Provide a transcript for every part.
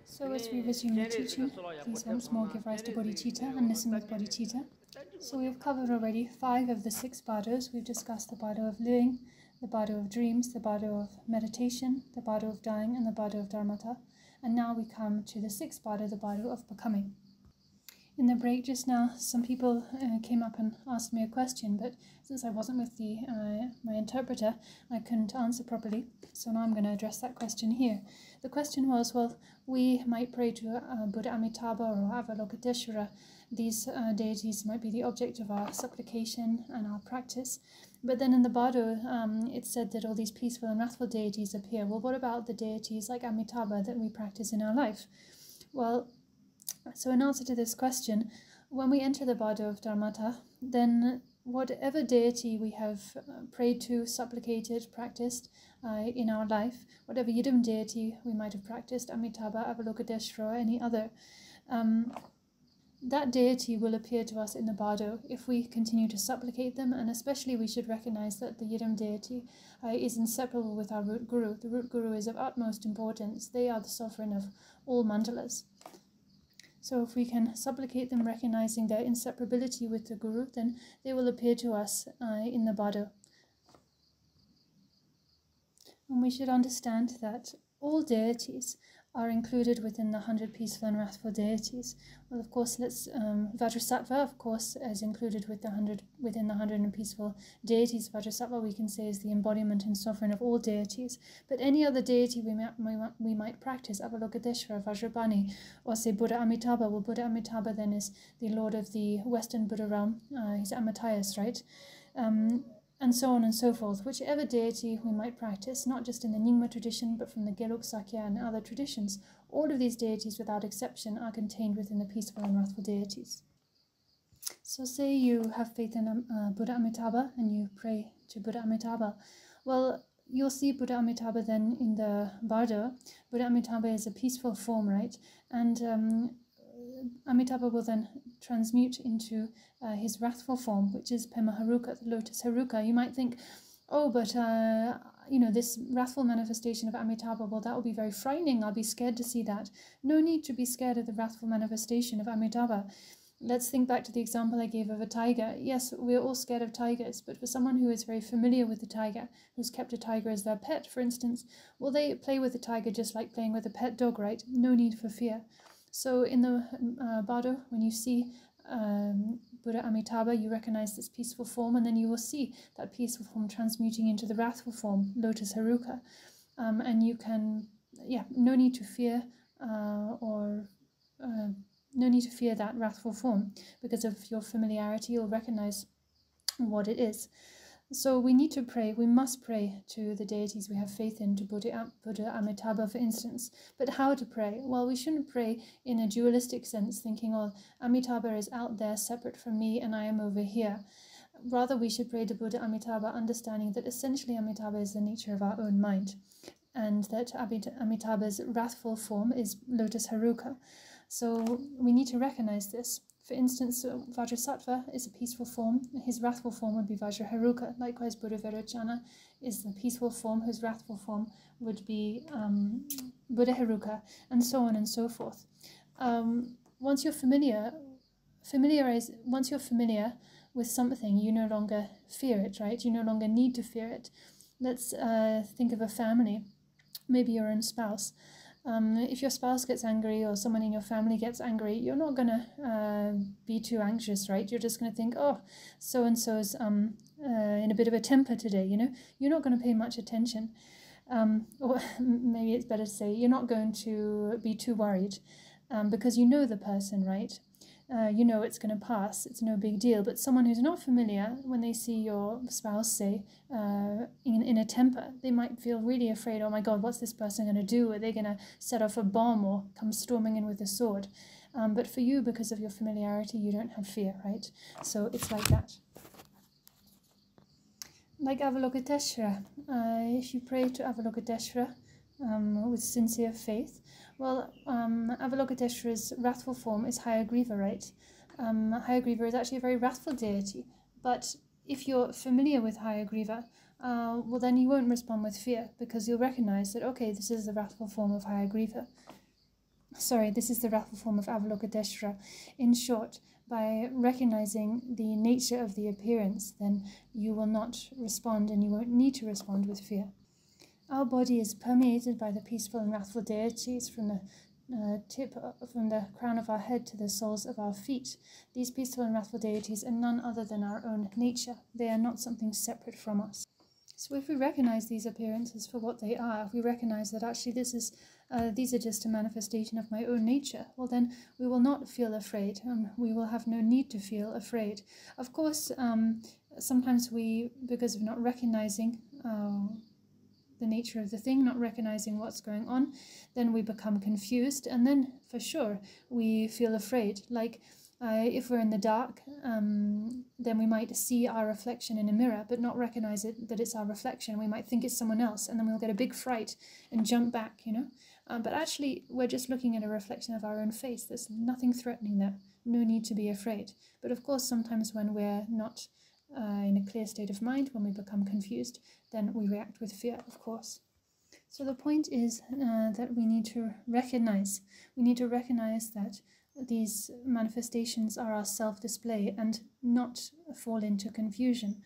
So as we resume the teaching, please once more give rise to bodhicitta and listen with bodhicitta. So we have covered already 5 of the 6 bardos. We've discussed the bardo of living, the bardo of dreams, the bardo of meditation, the bardo of dying, and the bardo of dharmata. And now we come to the 6th bardo, the bardo of becoming. In the break just now, some people came up and asked me a question, but since I wasn't with my interpreter, I couldn't answer properly. So now I'm going to address that question here. The question was, well, we might pray to Buddha Amitabha or Avalokiteshvara. These deities might be the object of our supplication and our practice. But then in the bardo, it said that all these peaceful and wrathful deities appear. Well, what about the deities like Amitabha that we practice in our life? Well, so in answer to this question, when we enter the bardo of dharmata, then whatever deity we have prayed to, supplicated, practiced in our life, whatever yidam deity we might have practiced, Amitabha, Avalokiteshvara, or any other, that deity will appear to us in the bardo if we continue to supplicate them, and especially we should recognize that the yidam deity is inseparable with our root guru. The root guru is of utmost importance. They are the sovereign of all mandalas. So if we can supplicate them, recognizing their inseparability with the Guru, then they will appear to us in the bardo. And we should understand that all deities are included within the 100 peaceful and wrathful deities. Well, of course, Vajrasattva, of course, is included with within the 100 peaceful deities. Vajrasattva, we can say, is the embodiment and sovereign of all deities. But any other deity we might practice, Avalokiteshvara, Vajrapani, or say Buddha Amitabha. Well, Buddha Amitabha then is the lord of the Western Buddha realm. He's Amitayus, right? And so on and so forth. Whichever deity we might practice, not just in the Nyingma tradition, but from the Gelug Sakya and other traditions, all of these deities, without exception, are contained within the peaceful and wrathful deities. So say you have faith in Buddha Amitabha and you pray to Buddha Amitabha. Well, you'll see Buddha Amitabha then in the bardo. Buddha Amitabha is a peaceful form, right? And Amitabha will then transmute into his wrathful form, which is Pema Haruka, the lotus Haruka. You might think, oh, but this wrathful manifestation of Amitabha, well, that will be very frightening. I'll be scared to see that. No need to be scared of the wrathful manifestation of Amitabha. Let's think back to the example I gave of a tiger. Yes, we're all scared of tigers, but for someone who is very familiar with the tiger, who's kept a tiger as their pet, for instance, well, they play with the tiger just like playing with a pet dog, right? No need for fear. So in the bardo, when you see Buddha Amitabha, you recognize this peaceful form, and then you will see that peaceful form transmuting into the wrathful form, lotus Haruka. And you can, no need to fear no need to fear that wrathful form, because of your familiarity, you'll recognize what it is. So we need to pray, we must pray to the deities we have faith in, to Buddha Amitabha, for instance. But how to pray? Well, we shouldn't pray in a dualistic sense, thinking, oh, Amitabha is out there separate from me and I am over here. Rather, we should pray to Buddha Amitabha, understanding that essentially Amitabha is the nature of our own mind, and that Amitabha's wrathful form is lotus Haruka. So we need to recognize this. For instance, Vajrasattva is a peaceful form. His wrathful form would be Vajraharuka. Likewise, Buddha Vairocana is the peaceful form, whose wrathful form would be Buddha Haruka, and so on and so forth. Once you're familiar with something, you no longer fear it, right? You no longer need to fear it. Let's think of a family, maybe your own spouse. If your spouse gets angry or someone in your family gets angry, you're not going to be too anxious, right? You're just going to think, oh, so-and-so's in a bit of a temper today, You're not going to pay much attention. Or maybe it's better to say you're not going to be too worried because you know the person, right? You know it's going to pass, it's no big deal. But someone who's not familiar, when they see your spouse, say, in a temper, they might feel really afraid. Oh my God, what's this person going to do? Are they going to set off a bomb or come storming in with a sword? But for you, because of your familiarity, you don't have fear, right? So it's like that. Like Avalokiteshvara, if you pray to Avalokiteshvara with sincere faith, well, Avalokiteshvara's wrathful form is Hayagriva, right? Hayagriva is actually a very wrathful deity, but if you're familiar with Hayagriva, well, then you won't respond with fear, because you'll recognize that, okay, this is the wrathful form of Hayagriva. This is the wrathful form of Avalokiteshvara. In short, by recognizing the nature of the appearance, then you will not respond, and you won't need to respond with fear. Our body is permeated by the peaceful and wrathful deities from the crown of our head to the soles of our feet. These peaceful and wrathful deities are none other than our own nature. They are not something separate from us. So if we recognize these appearances for what they are, if we recognize that actually these are just a manifestation of my own nature, well then we will not feel afraid, and we will have no need to feel afraid. Of course, sometimes we, because of not recognizing the nature of the thing, not recognizing what's going on, then we become confused, and then for sure we feel afraid. Like if we're in the dark, then we might see our reflection in a mirror but not recognize that it's our reflection. We might think it's someone else, and then we'll get a big fright and jump back, but actually we're just looking at a reflection of our own face. There's nothing threatening there, no need to be afraid. But of course, sometimes when we're not in a clear state of mind, when we become confused, then we react with fear, of course. So the point is that we need to recognize that these manifestations are our self-display and not fall into confusion.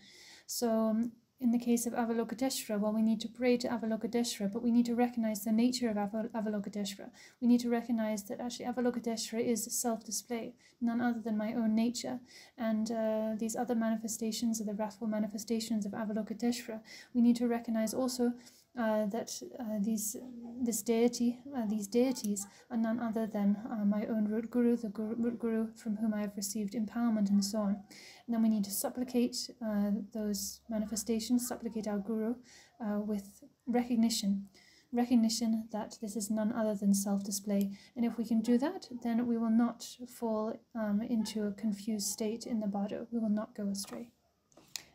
So in the case of Avalokiteshvara, well, we need to pray to Avalokiteshvara, but we need to recognize the nature of Avalokiteshvara. We need to recognize that actually Avalokiteshvara is self-display, none other than my own nature. And these other manifestations are the wrathful manifestations of Avalokiteshvara. We need to recognize also that these deities are none other than my own root guru, the root guru from whom I have received empowerment, and so on. And then we need to supplicate those manifestations, supplicate our guru with recognition that this is none other than self-display. And if we can do that, then we will not fall into a confused state in the bardo. We will not go astray.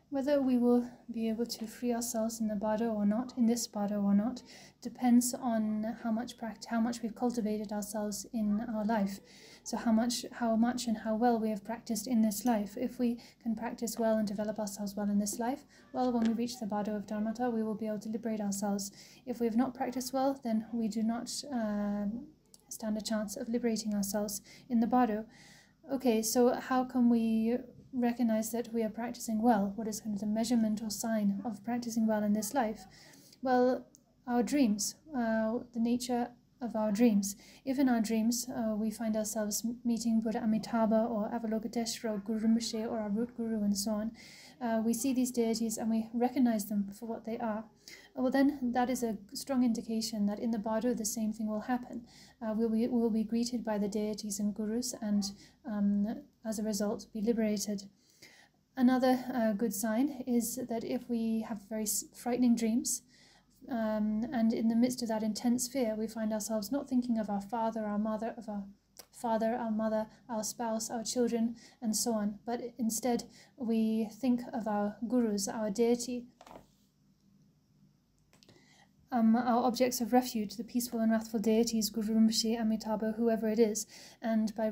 Whether we will be able to free ourselves in the bardo or not, in this bardo or not, depends on how much we've cultivated ourselves in our life. So how much and how well we have practiced in this life. If we can practice well and develop ourselves well in this life, well, when we reach the bardo of Dharmata, we will be able to liberate ourselves. If we have not practiced well, then we do not stand a chance of liberating ourselves in the bardo. Okay, so how can we recognize that we are practicing well? What is kind of the measurement or sign of practicing well in this life? Well, our dreams, the nature of our dreams. If in our dreams we find ourselves meeting Buddha Amitabha or Avalokiteshvara or Guru Rinpoche or our root guru and so on, we see these deities and we recognize them for what they are. Well, then that is a strong indication that in the bardo the same thing will happen. We'll be greeted by the deities and gurus, and as a result be liberated. Another good sign is that if we have very frightening dreams, and in the midst of that intense fear we find ourselves not thinking of our father, our mother, our spouse, our children, and so on, but instead we think of our gurus, our deity, our objects of refuge, the peaceful and wrathful deities, Guru Rinpoche, Amitabha, whoever it is, and by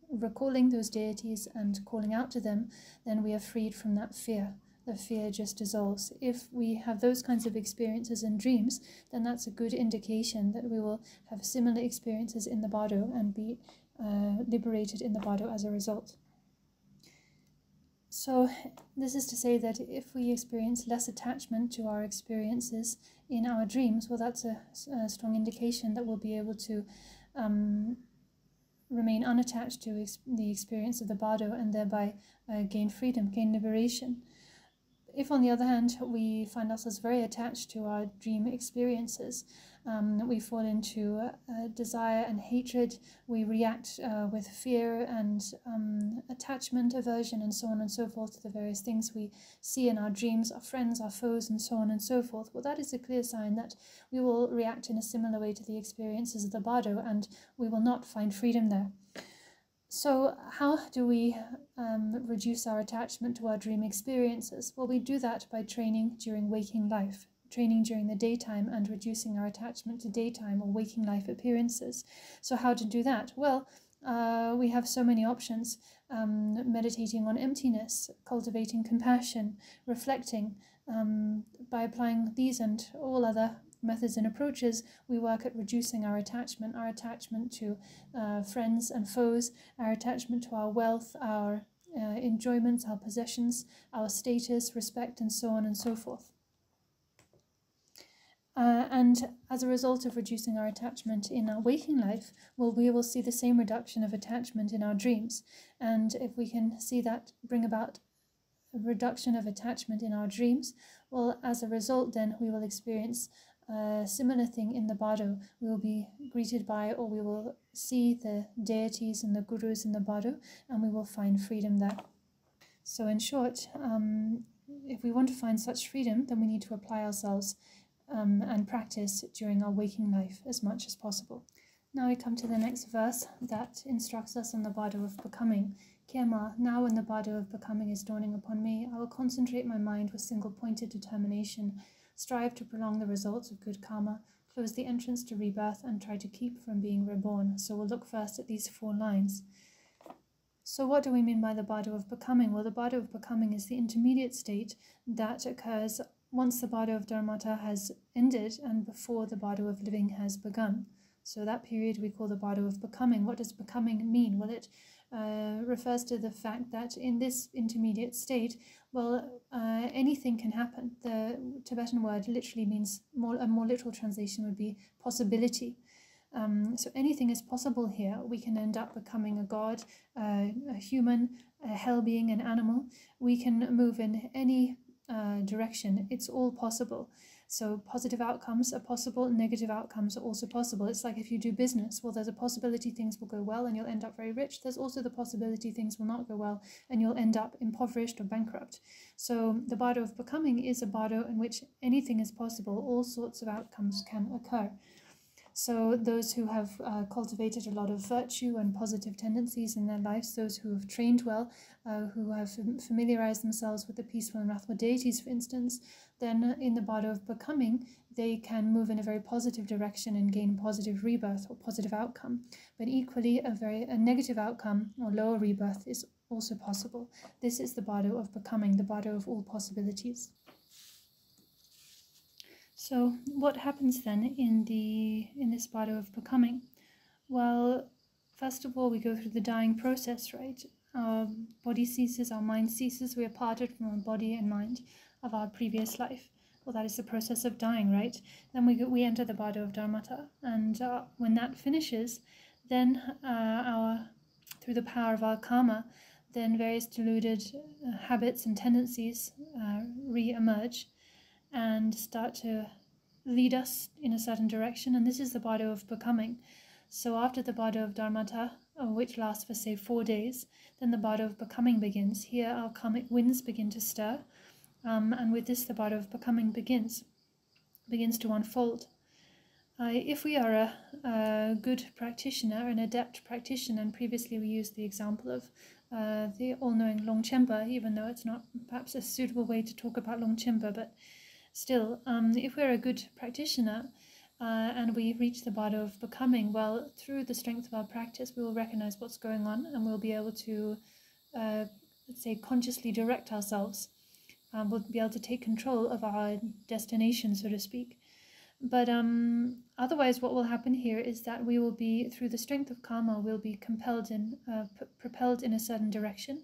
recalling those deities and calling out to them, then we are freed from that fear. The fear just dissolves. If we have those kinds of experiences in dreams, then that's a good indication that we will have similar experiences in the bardo and be liberated in the bardo as a result. So this is to say that if we experience less attachment to our experiences in our dreams, well, that's a strong indication that we'll be able to remain unattached to the experience of the bardo and thereby gain freedom, gain liberation. If, on the other hand, we find ourselves very attached to our dream experiences, we fall into desire and hatred, we react with fear and attachment, aversion, and so on and so forth to the various things we see in our dreams, our friends, our foes, and so on and so forth. Well, that is a clear sign that we will react in a similar way to the experiences of the bardo, and we will not find freedom there. So how do we reduce our attachment to our dream experiences? Well, we do that by training during waking life, training during the daytime and reducing our attachment to daytime or waking life appearances. So how to do that? Well, we have so many options. Meditating on emptiness, cultivating compassion, reflecting. By applying these and all other methods and approaches, we work at reducing our attachment to friends and foes, our attachment to our wealth, our enjoyments, our possessions, our status, respect, and so on and so forth. And as a result of reducing our attachment in our waking life, we will see the same reduction of attachment in our dreams. And if we can see that bring about a reduction of attachment in our dreams, well, as a result, then we will experience a similar thing in the Bardo. We will be greeted by, or we will see the deities and the gurus in the Bardo, and we will find freedom there. So in short, if we want to find such freedom, then we need to apply ourselves and practice during our waking life as much as possible. Now we come to the next verse that instructs us on the Bardo of becoming. Karma, now when the Bardo of becoming is dawning upon me, I will concentrate my mind with single-pointed determination, strive to prolong the results of good karma, close the entrance to rebirth, and try to keep from being reborn. So we'll look first at these 4 lines. So what do we mean by the Bardo of becoming? Well, the Bardo of becoming is the intermediate state that occurs once the Bardo of Dharmata has ended and before the Bardo of living has begun. So that period we call the Bardo of becoming. What does becoming mean? Well, it refers to the fact that in this intermediate state, well, anything can happen. The Tibetan word literally means, a more literal translation would be possibility. So anything is possible here. We can end up becoming a god, a human, a hell being, an animal. We can move in any direction. It's all possible. So positive outcomes are possible, negative outcomes are also possible. It's like if you do business, well, there's a possibility things will go well and you'll end up very rich. There's also the possibility things will not go well and you'll end up impoverished or bankrupt. So the Bardo of becoming is a Bardo in which anything is possible. All sorts of outcomes can occur. So those who have cultivated a lot of virtue and positive tendencies in their lives, those who have trained well, who have familiarized themselves with the peaceful and wrathful deities, for instance, then in the Bardo of becoming, they can move in a very positive direction and gain positive rebirth or positive outcome. But equally, a negative outcome or lower rebirth is also possible. This is the Bardo of becoming, the Bardo of all possibilities. So what happens then in this Bardo of becoming? Well, first of all, we go through the dying process, right? Our body ceases, our mind ceases, we are parted from our body and mind of our previous life. Well, that is the process of dying, right? Then we enter the Bardo of Dharmata, and when that finishes, then through the power of our karma, then various deluded habits and tendencies re-emerge and start to lead us in a certain direction, and this is the Bardo of becoming. So after the Bardo of Dharmata, which lasts for say 4 days, then the Bardo of becoming begins. Here our karmic winds begin to stir, and with this the Bardo of becoming begins to unfold. If we are a good practitioner, an adept practitioner, and previously we used the example of the all-knowing Longchenpa, even though it's not perhaps a suitable way to talk about Longchenpa, but still, if we're a good practitioner and we reach the Bardo of becoming, well, through the strength of our practice, we will recognize what's going on and we'll be able to, let's say, consciously direct ourselves. We'll be able to take control of our destination, so to speak. But otherwise, what will happen here is that we will be, through the strength of karma, we'll be propelled in a certain direction.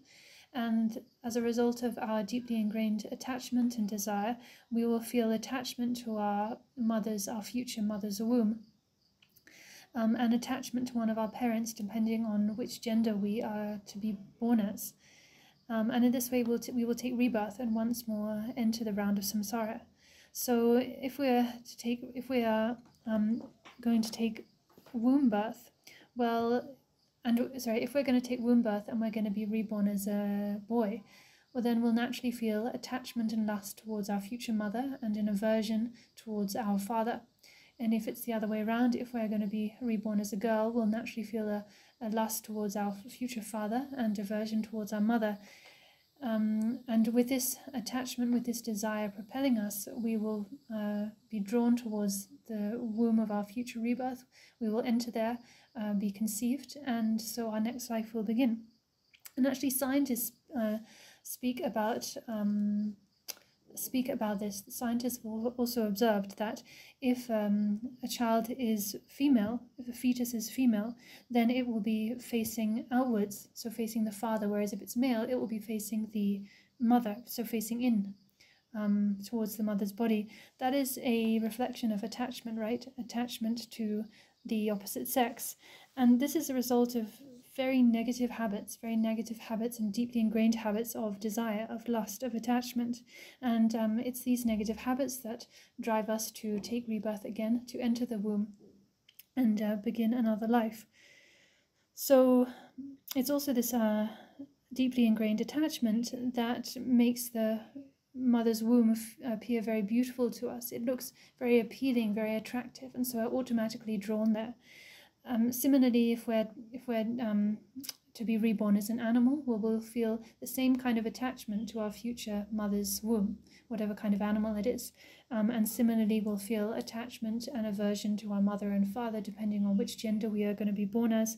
And as a result of our deeply ingrained attachment and desire, we will feel attachment to our future mother's womb, and attachment to one of our parents, depending on which gender we are to be born as. And in this way, we will take rebirth and once more enter the round of samsara. So if we are going to take womb birth, if we're going to take womb birth and we're going to be reborn as a boy, well, then we'll naturally feel attachment and lust towards our future mother and an aversion towards our father. And if it's the other way around, if we're going to be reborn as a girl, we'll naturally feel a lust towards our future father and aversion towards our mother. And with this attachment, with this desire propelling us, we will be drawn towards the womb of our future rebirth. We will enter there, be conceived, and so our next life will begin. And actually scientists speak about speak about this, scientists have also observed that if a child is female, if a fetus is female, then it will be facing outwards, so facing the father, whereas if it's male, it will be facing the mother, so facing in towards the mother's body. That is a reflection of attachment, right? Attachment to the opposite sex. And this is a result of very negative habits and deeply ingrained habits of desire, of lust, of attachment. And it's these negative habits that drive us to take rebirth again, to enter the womb and begin another life. So it's also this deeply ingrained attachment that makes the mother's womb appear very beautiful to us. It looks very appealing, very attractive, and so we're automatically drawn there. Similarly, if we're to be reborn as an animal, we'll feel the same kind of attachment to our future mother's womb, whatever kind of animal it is. And similarly, we'll feel attachment and aversion to our mother and father, depending on which gender we are going to be born as.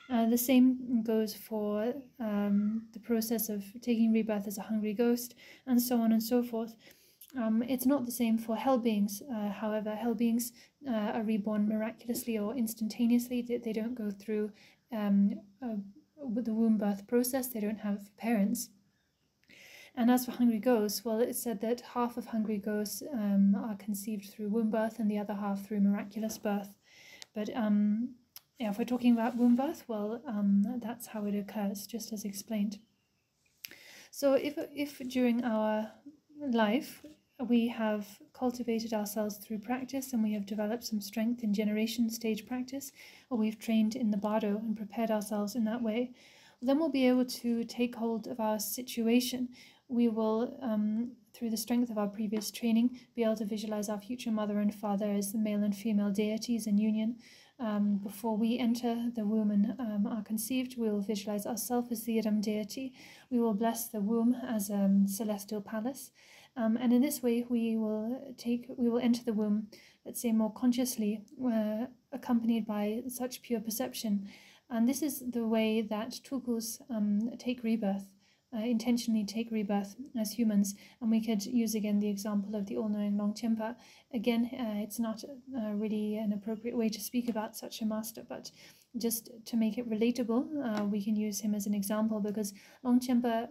The same goes for the process of taking rebirth as a hungry ghost, and so on and so forth. It's not the same for hell beings. However, hell beings are reborn miraculously or instantaneously. They don't go through the womb birth process. They don't have parents. And as for hungry ghosts, well, it's said that half of hungry ghosts are conceived through womb birth and the other half through miraculous birth. But yeah, if we're talking about womb birth, well, that's how it occurs, just as explained. So if during our life we have cultivated ourselves through practice and we have developed some strength in generation stage practice, or we've trained in the Bardo and prepared ourselves in that way, then we'll be able to take hold of our situation. We will, through the strength of our previous training, be able to visualize our future mother and father as the male and female deities in union. Before we enter the womb and are conceived, we will visualize ourselves as the Idam deity. We will bless the womb as a celestial palace. And in this way, we will enter the womb, let's say, more consciously, accompanied by such pure perception. And this is the way that tulkus take rebirth, intentionally take rebirth as humans. And we could use again the example of the all-knowing Longchenpa. Again, it's not really an appropriate way to speak about such a master, but just to make it relatable, we can use him as an example, because Longchenpa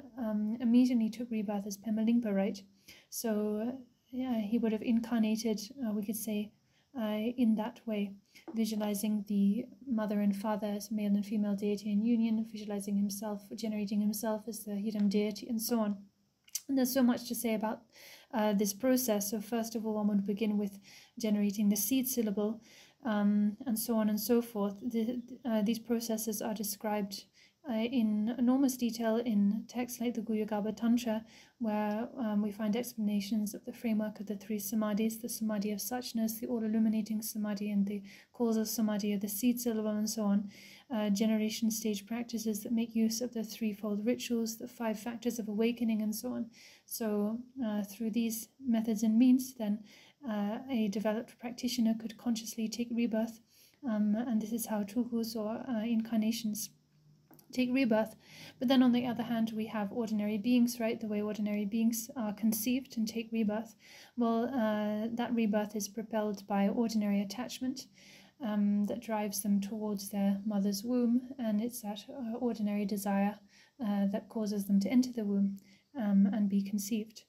immediately took rebirth as Karma Lingpa, right? So yeah, he would have incarnated, we could say, in that way, visualizing the mother and father as male and female deity in union, visualizing himself, generating himself as the Hidam deity, and so on. And there's so much to say about this process. So first of all, one would begin with generating the seed syllable, and so on and so forth. These processes are described in enormous detail in texts like the Guyagarbha Tantra, where we find explanations of the framework of the three samadhis, the samadhi of suchness, the all-illuminating samadhi, and the causal samadhi of the seed syllable, and so on. Generation stage practices that make use of the threefold rituals, the 5 factors of awakening, and so on. So through these methods and means, then a developed practitioner could consciously take rebirth, and this is how tulkus or incarnations take rebirth. But then on the other hand, we have ordinary beings, right? The way ordinary beings are conceived and take rebirth. Well, that rebirth is propelled by ordinary attachment that drives them towards their mother's womb, and it's that ordinary desire that causes them to enter the womb and be conceived.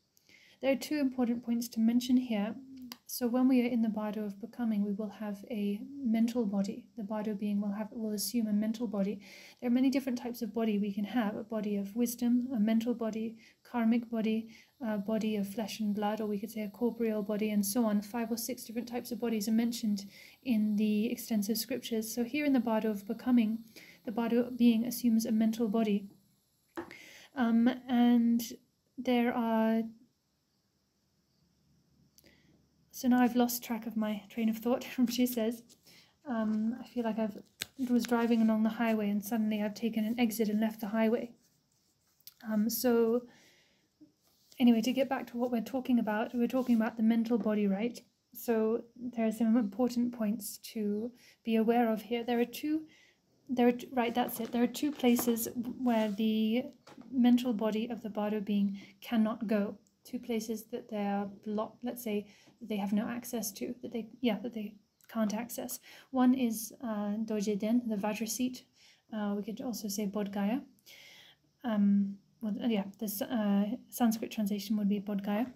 There are 2 important points to mention here. So when we are in the Bardo of becoming, we will have a mental body. The Bardo being will assume a mental body. There are many different types of body we can have: a body of wisdom, a mental body, karmic body, a body of flesh and blood, or we could say a corporeal body, and so on. 5 or 6 different types of bodies are mentioned in the extensive scriptures. So here in the Bardo of becoming, the Bardo being assumes a mental body. And there are... So now I've lost track of my train of thought, she says. I feel like I was driving along the highway and suddenly I've taken an exit and left the highway. So anyway, to get back to what we're talking about the mental body, right? So there are some important points to be aware of here. There are two places where the mental body of the Bardo being cannot go. two places that they are blocked, let's say that they have no access to, that they can't access. One is Doje Den, the Vajra seat. We could also say Bodh Gaya. The Sanskrit translation would be Bodh Gaya.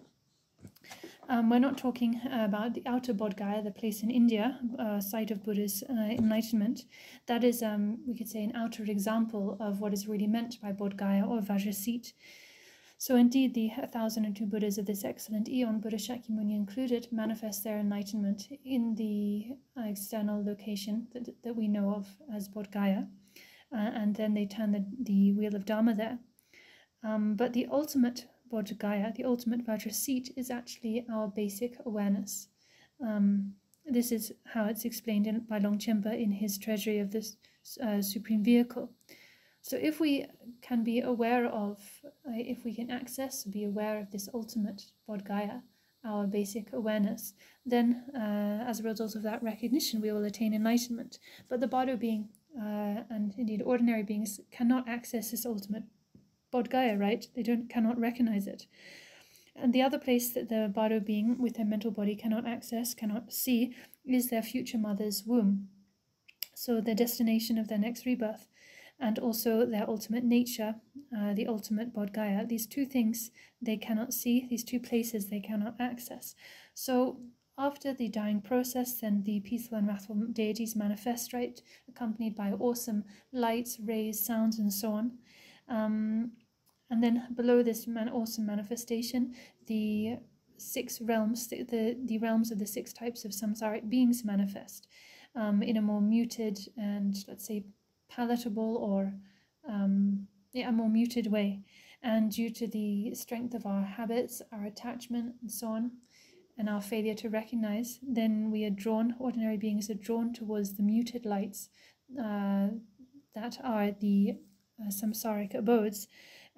We're not talking about the outer Bodh Gaya, the place in India, site of Buddha's enlightenment. That is, we could say, an outer example of what is really meant by Bodh Gaya or Vajra seat. So indeed, the 1,002 Buddhas of this excellent eon, Buddha Shakyamuni included, manifest their enlightenment in the external location that we know of as Bodh Gaya, and then they turn the wheel of Dharma there. But the ultimate Bodh Gaya, the ultimate Vajra seat, is actually our basic awareness. This is how it's explained by Longchenpa in his Treasury of the Supreme Vehicle. So if we can be aware of, if we can access, be aware of this ultimate Bodh Gaya, our basic awareness, then as a result of that recognition, we will attain enlightenment. But the Bardo being, and indeed ordinary beings, cannot access this ultimate Bodh Gaya, right? They cannot recognize it. And the other place that the Bardo being with their mental body cannot access, cannot see, is their future mother's womb. So the destination of their next rebirth, and also their ultimate nature, the ultimate Bodh Gaya. These two things they cannot see, these two places they cannot access. So after the dying process, then the peaceful and wrathful deities manifest, right, accompanied by awesome lights, rays, sounds, and so on. And then below this awesome manifestation, the six realms, the realms of the six types of samsaric beings manifest in a more muted and, let's say, palatable or a more muted way. And due to the strength of our habits, our attachment, and so on, and our failure to recognize, then we are drawn, ordinary beings are drawn towards the muted lights that are the samsaric abodes.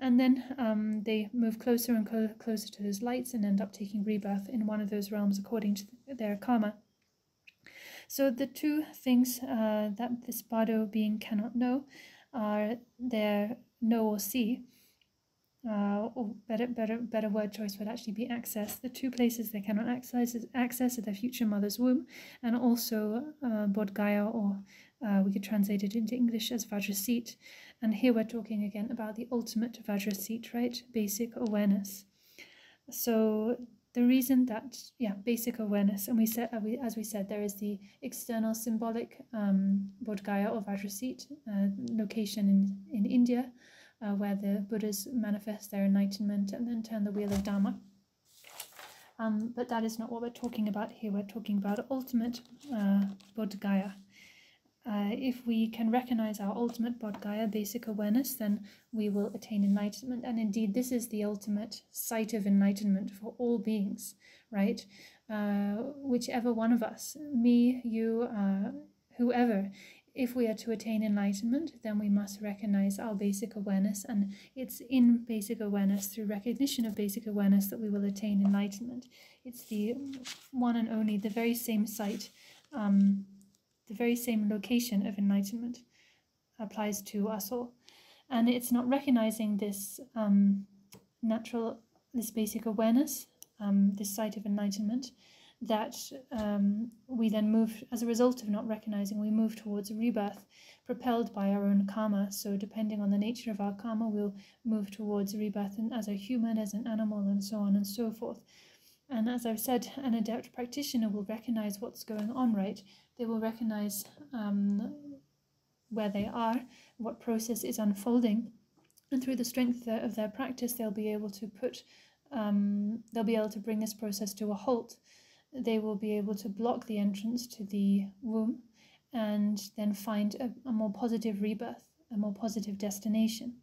And then they move closer and closer to those lights and end up taking rebirth in one of those realms according to their karma. So the two things that this Bardo being cannot know are their know or see, or better word choice would actually be access. The two places they cannot access are their future mother's womb, and also Bodh Gaya, or we could translate it into English as Vajra seat. And here we're talking again about the ultimate Vajra seat, right? Basic awareness. So the reason that, basic awareness, and as we said, there is the external symbolic Bodh Gaya or Vajra seat location in India, where the Buddhas manifest their enlightenment and then turn the wheel of Dharma. But that is not what we're talking about here. We're talking about ultimate Bodh Gaya. If we can recognize our ultimate Bodh Gaya, basic awareness, then we will attain enlightenment. And indeed, this is the ultimate site of enlightenment for all beings, right? Whichever one of us, me, you, whoever, if we are to attain enlightenment, then we must recognize our basic awareness. And it's in basic awareness, through recognition of basic awareness, that we will attain enlightenment. It's the one and only, the very same site, the very same location of enlightenment applies to us all. And it's not recognizing this this basic awareness, this site of enlightenment, that we then move, as a result of not recognizing, we move towards rebirth, propelled by our own karma. So depending on the nature of our karma, we'll move towards rebirth as a human, as an animal, and so on and so forth. And as I've said, an adept practitioner will recognize what's going on, right? They will recognize where they are, what process is unfolding, and through the strength of their practice, they'll be able to bring this process to a halt. They will be able to block the entrance to the womb, and then find a more positive rebirth, a more positive destination.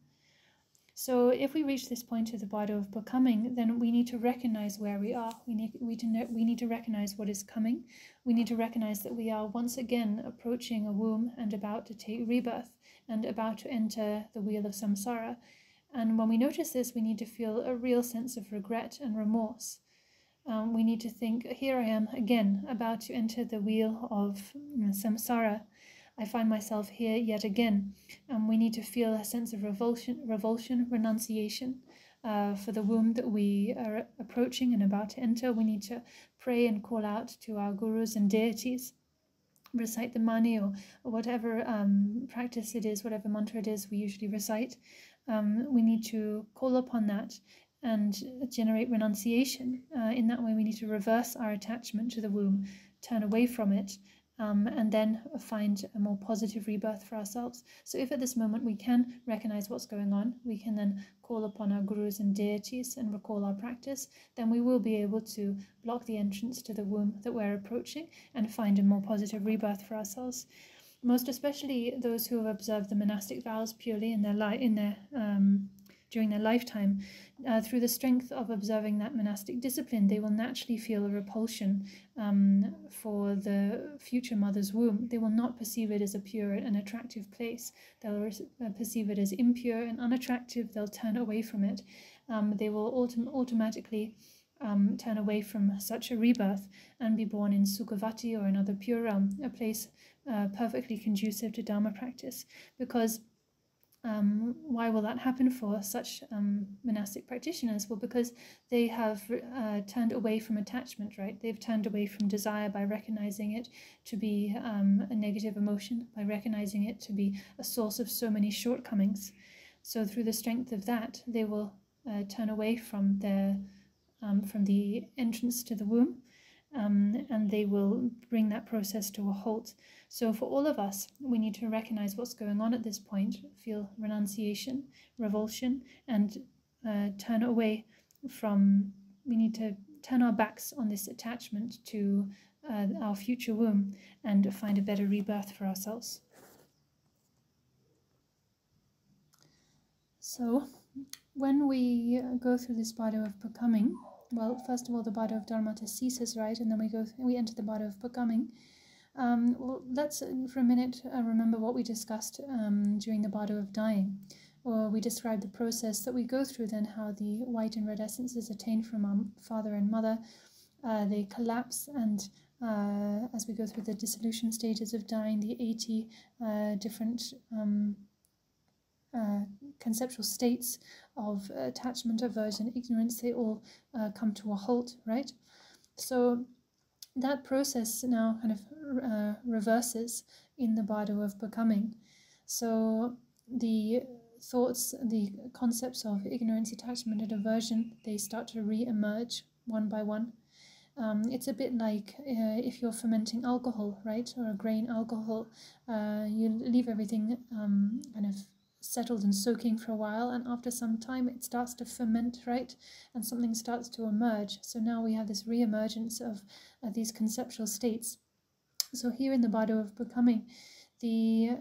So if we reach this point of the Bardo of becoming, then we need to recognize where we are. We need to recognize what is coming. We need to recognize that we are once again approaching a womb and about to take rebirth and about to enter the wheel of samsara. And when we notice this, we need to feel a real sense of regret and remorse. We need to think, here I am again, about to enter the wheel of samsara. I find myself here yet again. We need to feel a sense of revulsion, renunciation, for the womb that we are approaching and about to enter, we need to pray and call out to our gurus and deities, recite the mani or whatever practice it is, whatever mantra it is we usually recite. We need to call upon that and generate renunciation. In that way, we need to reverse our attachment to the womb, turn away from it, and then find a more positive rebirth for ourselves. So if at this moment we can recognize what's going on, we can then call upon our gurus and deities and recall our practice, then we will be able to block the entrance to the womb that we're approaching and find a more positive rebirth for ourselves. Most especially those who have observed the monastic vows purely in their during their lifetime, through the strength of observing that monastic discipline, they will naturally feel a repulsion for the future mother's womb. They will not perceive it as a pure and attractive place. They'll perceive it as impure and unattractive. They'll turn away from it. They will automatically turn away from such a rebirth and be born in Sukhavati or another pure realm, a place perfectly conducive to Dharma practice. Because why will that happen for such monastic practitioners? Well, because they have turned away from attachment, right? They've turned away from desire by recognizing it to be a negative emotion, by recognizing it to be a source of so many shortcomings. So through the strength of that, they will turn away from the entrance to the womb, and they will bring that process to a halt. So for all of us, we need to recognize what's going on at this point, feel renunciation, revulsion, and turn away from, we need to turn our backs on this attachment to our future womb and find a better rebirth for ourselves. So when we go through this bardo of becoming, well, first of all, the bardo of dharmata ceases, right? And then we enter the bardo of becoming. Well, let's for a minute remember what we discussed during the bardo of dying. Or we described the process that we go through, then how the white and red essences attained from our father and mother. They collapse, and as we go through the dissolution stages of dying, the 80 different conceptual states of attachment, aversion, ignorance, they all come to a halt, right? So that process now kind of reverses in the bardo of becoming. So the thoughts, the concepts of ignorance, attachment, and aversion, they start to re-emerge one by one. It's a bit like if you're fermenting alcohol, right, or a grain alcohol, you leave everything kind of settled and soaking for a while, and after some time it starts to ferment, right, and something starts to emerge. So now we have this re-emergence of these conceptual states. So here in the bardo of becoming, the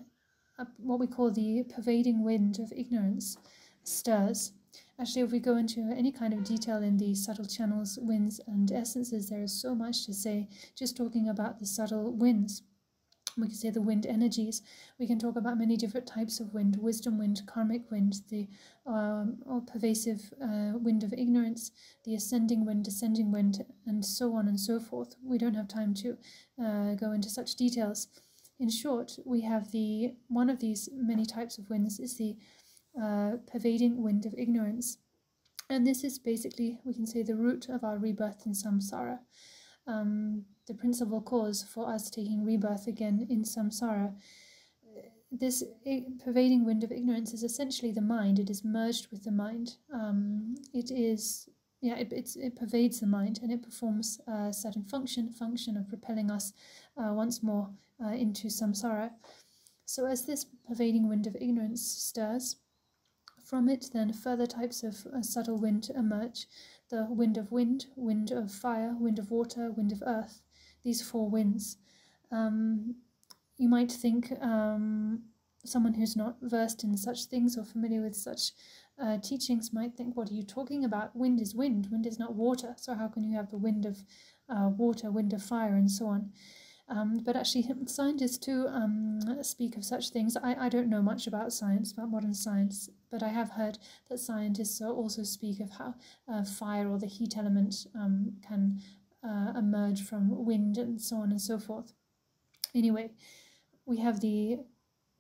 what we call the pervading wind of ignorance stirs. Actually, if we go into any kind of detail in the subtle channels, winds, and essences, there is so much to say just talking about the subtle winds. We can say the wind energies. We can talk about many different types of wind: wisdom wind, karmic wind, the all-pervasive wind of ignorance, the ascending wind, descending wind, and so on and so forth. We don't have time to go into such details. In short, we have one of these many types of winds is the pervading wind of ignorance. And this is basically, we can say, the root of our rebirth in samsara. The principal cause for us taking rebirth again in samsara. This pervading wind of ignorance is essentially the mind. It is merged with the mind. It pervades the mind, and it performs a certain function of propelling us once more into samsara. So as this pervading wind of ignorance stirs, from it then further types of subtle wind emerge. The wind of wind, wind of fire, wind of water, wind of earth, these four winds. You might think someone who's not versed in such things or familiar with such teachings might think, what are you talking about? Wind is wind, wind is not water, so how can you have the wind of water, wind of fire, and so on? But actually scientists too speak of such things. I don't know much about science, about modern science, but I have heard that scientists also speak of how fire or the heat element can emerge from wind and so on and so forth. Anyway, we have the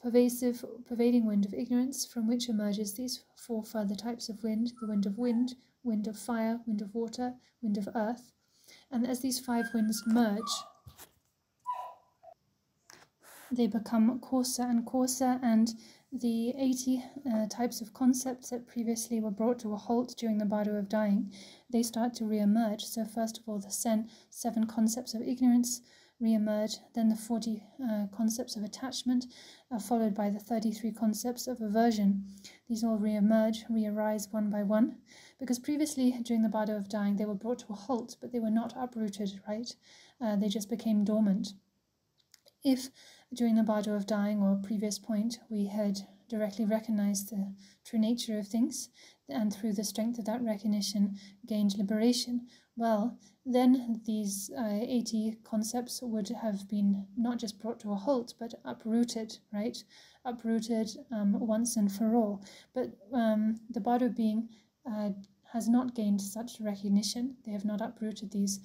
pervading wind of ignorance, from which emerges these 4 further types of wind: the wind of wind, wind of fire, wind of water, wind of earth. And as these 5 winds merge, they become coarser and coarser, and the 80 types of concepts that previously were brought to a halt during the Bardo of dying, they start to re-emerge. So first of all, the 7 concepts of ignorance re-emerge, then the 40 concepts of attachment, followed by the 33 concepts of aversion. These all re-emerge, re-arise one by one, because previously during the Bardo of dying they were brought to a halt, but they were not uprooted, right? They just became dormant. If during the Bardo of dying or previous point we had directly recognized the true nature of things, and through the strength of that recognition gained liberation, well, then these 80 concepts would have been not just brought to a halt, but uprooted, right? Uprooted once and for all. But the Bardo being has not gained such recognition. They have not uprooted these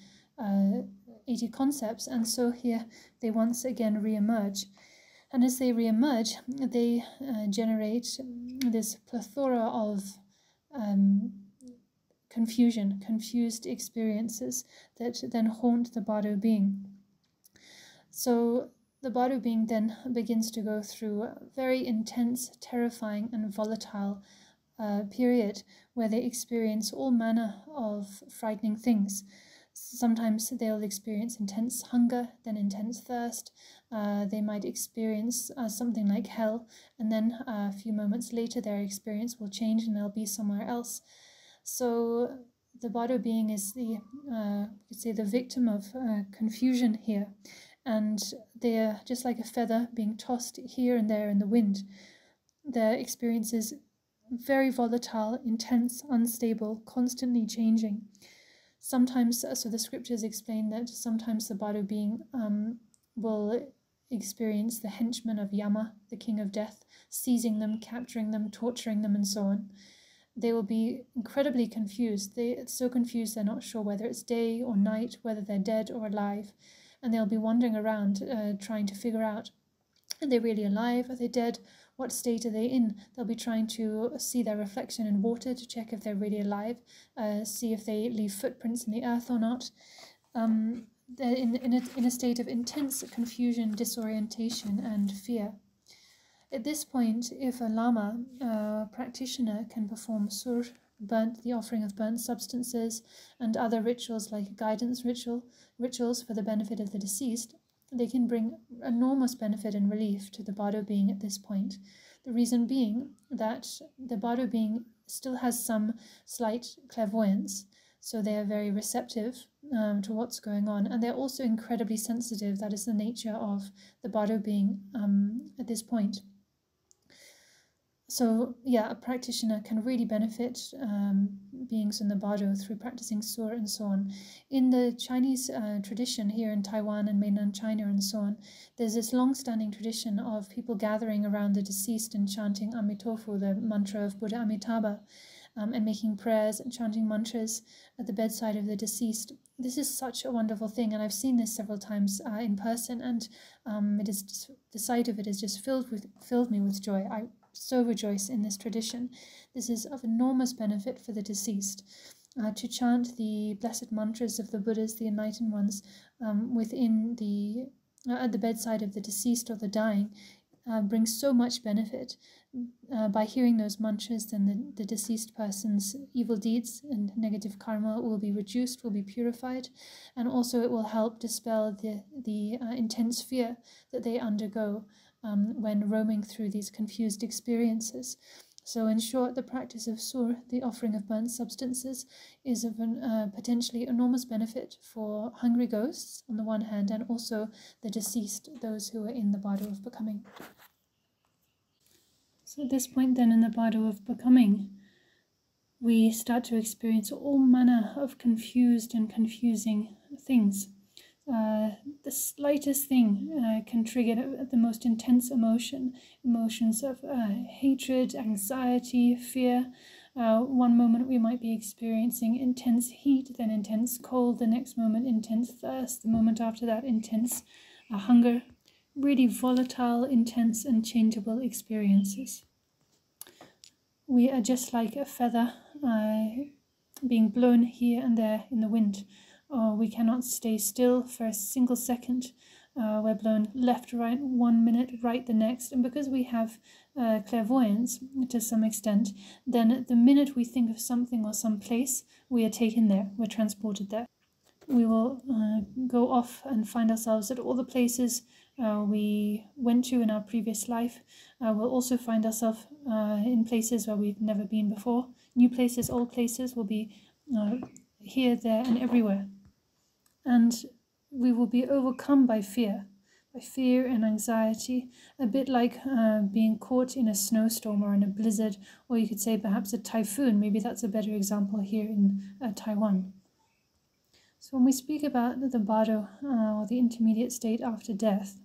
80 concepts, and so here they once again re-emerge. And as they re-emerge, they generate this plethora of confused experiences that then haunt the Bardo being. So the Bardo being then begins to go through a very intense, terrifying, and volatile period where they experience all manner of frightening things. Sometimes they'll experience intense hunger, then intense thirst. They might experience something like hell, and then a few moments later their experience will change and they'll be somewhere else. So the Bardo being is the, could say, the victim of confusion here, and they're just like a feather being tossed here and there in the wind. Their experience is very volatile, intense, unstable, constantly changing. Sometimes, so the scriptures explain that sometimes the Bardo being will experience the henchmen of Yama, the king of death, seizing them, capturing them, torturing them, and so on. They will be incredibly confused. They're so confused they're not sure whether it's day or night, whether they're dead or alive. And they'll be wandering around trying to figure out, are they really alive? Are they dead? What state are they in? They'll be trying to see their reflection in water to check if they're really alive, see if they leave footprints in the earth or not. They're in a state of intense confusion, disorientation, and fear. At this point, if a lama, practitioner, can perform sur, the offering of burnt substances, and other rituals like guidance rituals for the benefit of the deceased, they can bring enormous benefit and relief to the Bardo being at this point. The reason being that the Bardo being still has some slight clairvoyance, so they are very receptive to what's going on, and they're also incredibly sensitive. That is the nature of the Bardo being at this point. So yeah, a practitioner can really benefit beings in the Bardo through practicing sur and so on. In the Chinese tradition here in Taiwan and mainland China and so on, there's this long-standing tradition of people gathering around the deceased and chanting Amitofu, the mantra of Buddha Amitabha, and making prayers and chanting mantras at the bedside of the deceased. This is such a wonderful thing, and I've seen this several times in person, and it is just, the sight of it has just filled me with joy. I so rejoice in this tradition. This is of enormous benefit for the deceased. To chant the blessed mantras of the Buddhas, the enlightened ones, within the at the bedside of the deceased or the dying, brings so much benefit. By hearing those mantras, then the deceased person's evil deeds and negative karma will be reduced, will be purified, and also it will help dispel the intense fear that they undergo when roaming through these confused experiences. So in short, the practice of sur, the offering of burnt substances, is of an potentially enormous benefit for hungry ghosts on the one hand, and also the deceased, those who are in the Bardo of becoming. So at this point then in the Bardo of becoming, we start to experience all manner of confused and confusing things. The slightest thing can trigger the most intense emotions of hatred, anxiety, fear. One moment we might be experiencing intense heat, then intense cold, the next moment intense thirst, the moment after that intense hunger. really volatile, intense, and changeable experiences. We are just like a feather being blown here and there in the wind. We cannot stay still for a single second. We're blown left, right, 1 minute, right the next. And because we have clairvoyance to some extent, then the minute we think of something or some place, we are taken there, we're transported there. We will go off and find ourselves at all the places we went to in our previous life. We'll also find ourselves in places where we've never been before. New places, old places will be here, there, and everywhere. And we will be overcome by fear and anxiety, a bit like being caught in a snowstorm or in a blizzard, or you could say perhaps a typhoon. Maybe that's a better example here in Taiwan. So when we speak about the Bardo, or the intermediate state after death,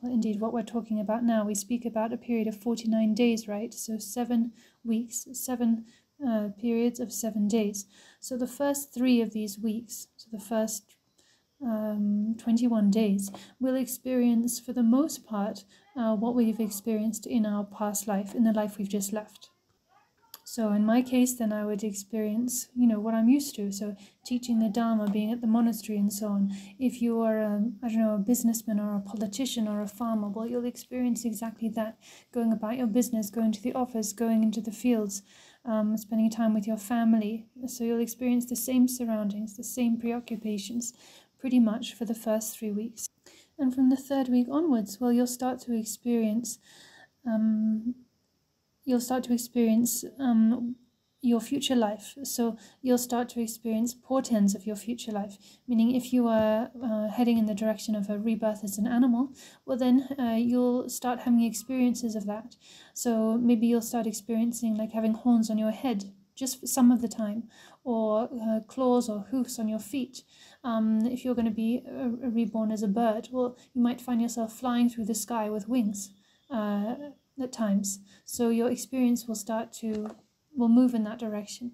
well, indeed what we're talking about now, we speak about a period of 49 days, right? So 7 weeks, 7 periods of 7 days. So the first 3 of these weeks, so the first 21 days, we'll experience for the most part what we've experienced in our past life, in the life we've just left. So in my case, then I would experience, what I'm used to. So teaching the Dharma, being at the monastery and so on. If you are, a businessman or a politician or a farmer, well, you'll experience exactly that. Going about your business, going to the office, going into the fields, spending time with your family. So you'll experience the same surroundings, the same preoccupations, pretty much for the first 3 weeks. And from the 3rd week onwards, well, you'll start to experience your future life. So you'll start to experience portents of your future life, meaning if you are heading in the direction of a rebirth as an animal, well then you'll start having experiences of that. So maybe you'll start experiencing like having horns on your head just for some of the time, or claws or hoofs on your feet. If you're going to be reborn as a bird, well, you might find yourself flying through the sky with wings at times. So your experience will move in that direction.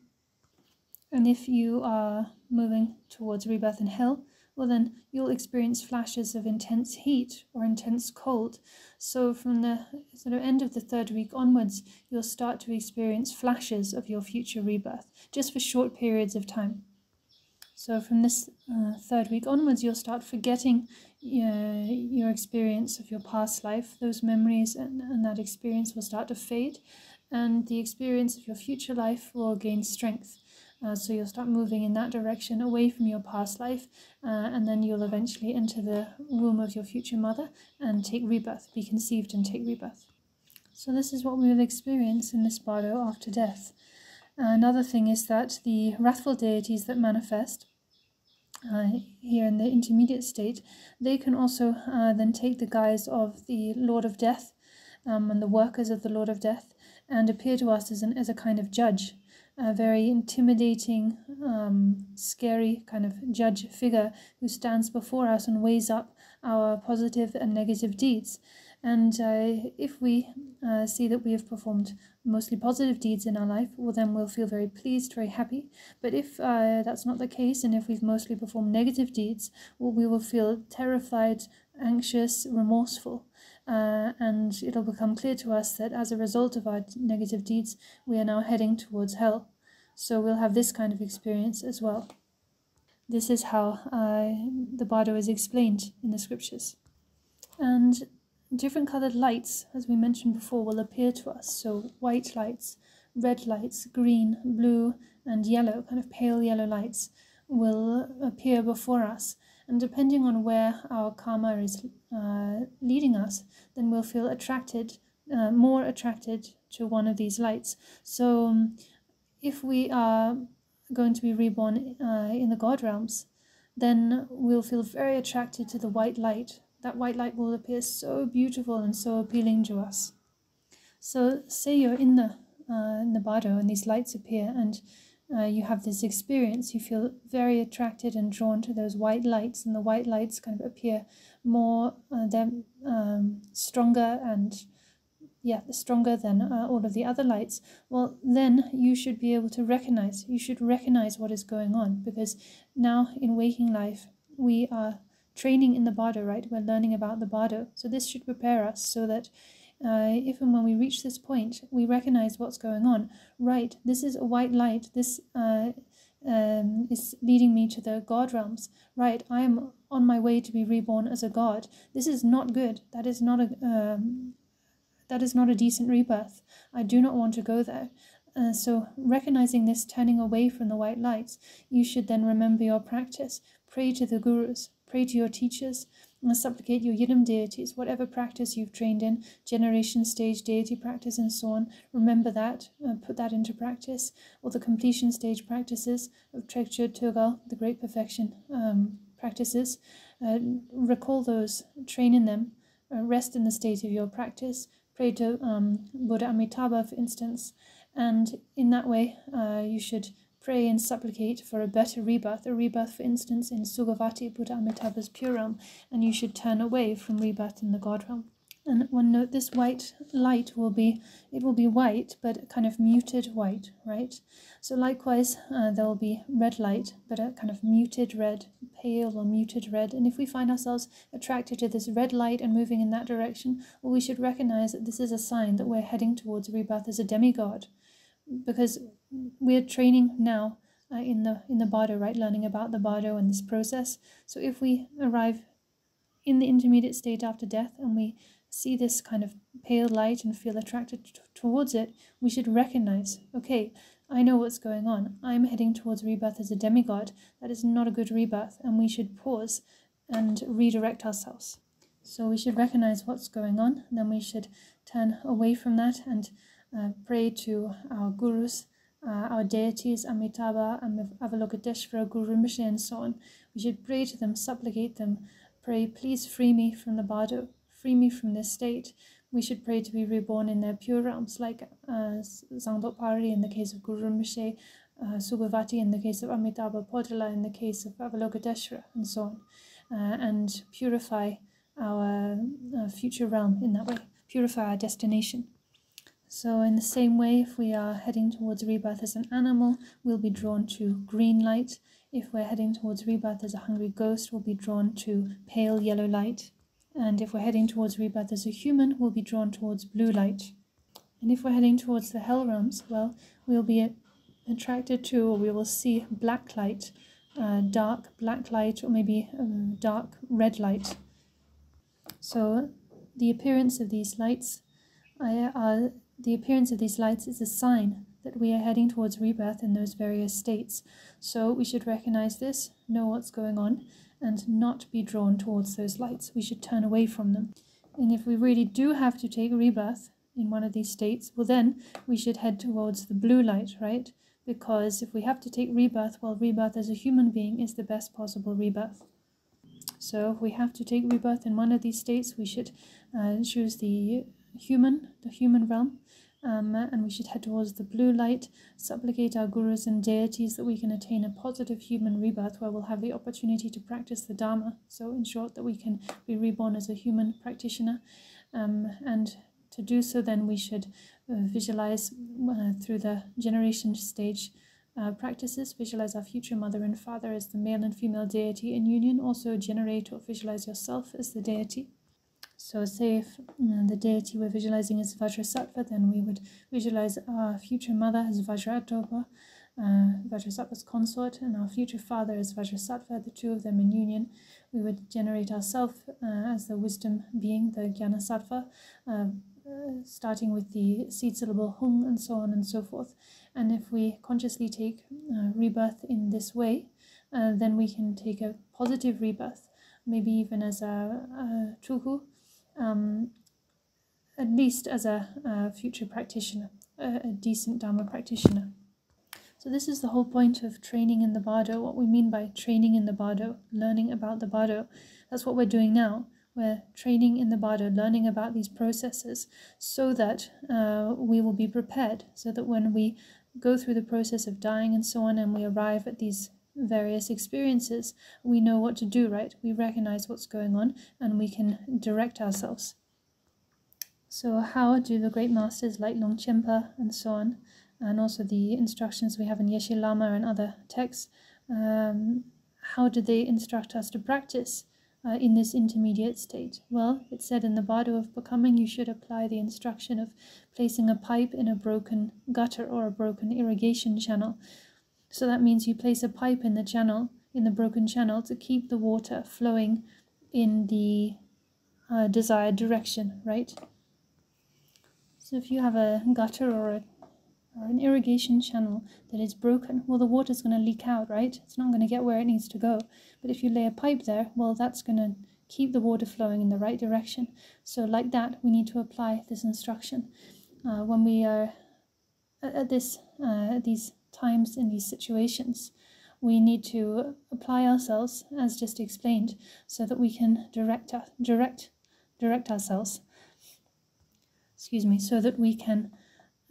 And if you are moving towards rebirth in hell, well then you'll experience flashes of intense heat or intense cold. So from the sort of end of the 3rd week onwards, you'll start to experience flashes of your future rebirth, just for short periods of time. So from this 3rd week onwards, you'll start forgetting your experience of your past life. Those memories and that experience will start to fade, and the experience of your future life will gain strength. So you'll start moving in that direction away from your past life, and then you'll eventually enter the womb of your future mother and take rebirth, be conceived and take rebirth. So this is what we will experience in this bardo after death. Another thing is that the wrathful deities that manifest here in the intermediate state, they can also then take the guise of the Lord of Death and the workers of the Lord of Death, and appear to us as a kind of judge, a very intimidating, scary kind of judge figure who stands before us and weighs up our positive and negative deeds. And if we see that we have performed mostly positive deeds in our life, well then we'll feel very pleased, very happy. But if that's not the case, and if we've mostly performed negative deeds, well, we will feel terrified, anxious, remorseful. And it'll become clear to us that as a result of our negative deeds, we are now heading towards hell. So we'll have this kind of experience as well. This is how the bardo is explained in the scriptures. And different colored lights, as we mentioned before, will appear to us. So white lights, red lights, green, blue, and yellow, kind of pale yellow lights, will appear before us. And depending on where our karma is leading us, then we'll feel more attracted to one of these lights. So if we are going to be reborn in the God realms, then we'll feel very attracted to the white light. That white light will appear so beautiful and so appealing to us. So say you're in the bardo and these lights appear, and you have this experience. You feel very attracted and drawn to those white lights, and the white lights kind of appear more, stronger than all of the other lights. Well, then you should be able to recognize what is going on, because now in waking life we are training in the Bardo, right? We're learning about the Bardo. So this should prepare us so that if and when we reach this point, we recognize what's going on. Right, this is a white light. This is leading me to the God realms. Right, I am on my way to be reborn as a God. This is not good. That is not a decent rebirth. I do not want to go there. So recognizing this, turning away from the white lights, you should then remember your practice. Pray to the gurus, pray to your teachers, and supplicate your Yidam deities, whatever practice you've trained in, generation stage deity practice and so on. Remember that, put that into practice, or the completion stage practices of Trekchur Turgal, the great perfection practices. Recall those, train in them, rest in the state of your practice. Pray to Buddha Amitabha, for instance, and in that way you should pray and supplicate for a better rebirth, for instance, in Sugavati, Buddha Amitabha's pure realm, and you should turn away from rebirth in the God realm. And one note, this white light will be white, but kind of muted white, right? So likewise, there will be red light, but a kind of muted red, pale or muted red. And if we find ourselves attracted to this red light and moving in that direction, well, we should recognize that this is a sign that we're heading towards rebirth as a demigod, because we're training now in the Bardo, right? Learning about the Bardo and this process. So if we arrive in the intermediate state after death and we see this kind of pale light and feel attracted towards it, we should recognize, okay, I know what's going on. I'm heading towards rebirth as a demigod. That is not a good rebirth, and we should pause and redirect ourselves. So we should recognize what's going on, then we should turn away from that and pray to our gurus, our deities, Amitabha, Avalokiteshvara, Guru Rinpoche, and so on. We should pray to them, supplicate them, pray, please free me from the Bardo, free me from this state. We should pray to be reborn in their pure realms, like Zangdok in the case of Guru Rinpoche, Sugavati in the case of Amitabha, Potala in the case of Avalokiteshvara, and so on, and purify our future realm in that way, purify our destination. So in the same way, if we are heading towards rebirth as an animal, we'll be drawn to green light. If we're heading towards rebirth as a hungry ghost, we'll be drawn to pale yellow light. And if we're heading towards rebirth as a human, we'll be drawn towards blue light. And if we're heading towards the hell realms, well, we'll be attracted to, or we will see black light, dark black light, or maybe dark red light. So the appearance of these lights is a sign that we are heading towards rebirth in those various states. So we should recognize this, know what's going on, and not be drawn towards those lights. We should turn away from them. And if we really do have to take rebirth in one of these states, well then we should head towards the blue light, right? Because if we have to take rebirth, well, rebirth as a human being is the best possible rebirth. So if we have to take rebirth in one of these states, we should choose the human realm, and we should head towards the blue light, supplicate our gurus and deities that we can attain a positive human rebirth where we'll have the opportunity to practice the Dharma. So in short, that we can be reborn as a human practitioner, and to do so then we should visualize through the generation stage practices, visualize our future mother and father as the male and female deity in union. Also generate or visualize yourself as the deity. So say if the deity we're visualizing is Vajrasattva, then we would visualize our future mother as Vajradopa, Vajrasattva's consort, and our future father as Vajrasattva, the two of them in union. We would generate ourselves as the wisdom being, the Jnanasattva, starting with the seed syllable hung and so on and so forth. And if we consciously take rebirth in this way, then we can take a positive rebirth, maybe even as a tulku, at least as a future practitioner, a decent Dharma practitioner. So this is the whole point of training in the Bardo, what we mean by training in the Bardo, learning about the Bardo. That's what we're doing now. We're training in the Bardo, learning about these processes so that we will be prepared, so that when we go through the process of dying and so on and we arrive at these various experiences, we know what to do, right? We recognize what's going on and we can direct ourselves. So how do the great masters like Longchenpa and so on, and also the instructions we have in Yeshe Lama and other texts, how do they instruct us to practice in this intermediate state? Well, it said in the Bardo of Becoming you should apply the instruction of placing a pipe in a broken gutter or a broken irrigation channel. So that means you place a pipe in the channel, in the broken channel, to keep the water flowing in the desired direction, right? So if you have a gutter or an irrigation channel that is broken, well, the water's going to leak out, right? It's not going to get where it needs to go. But if you lay a pipe there, well, that's going to keep the water flowing in the right direction. So like that, we need to apply this instruction. When we are at these times, in these situations, we need to apply ourselves, as just explained, so that we can direct ourselves. So that we can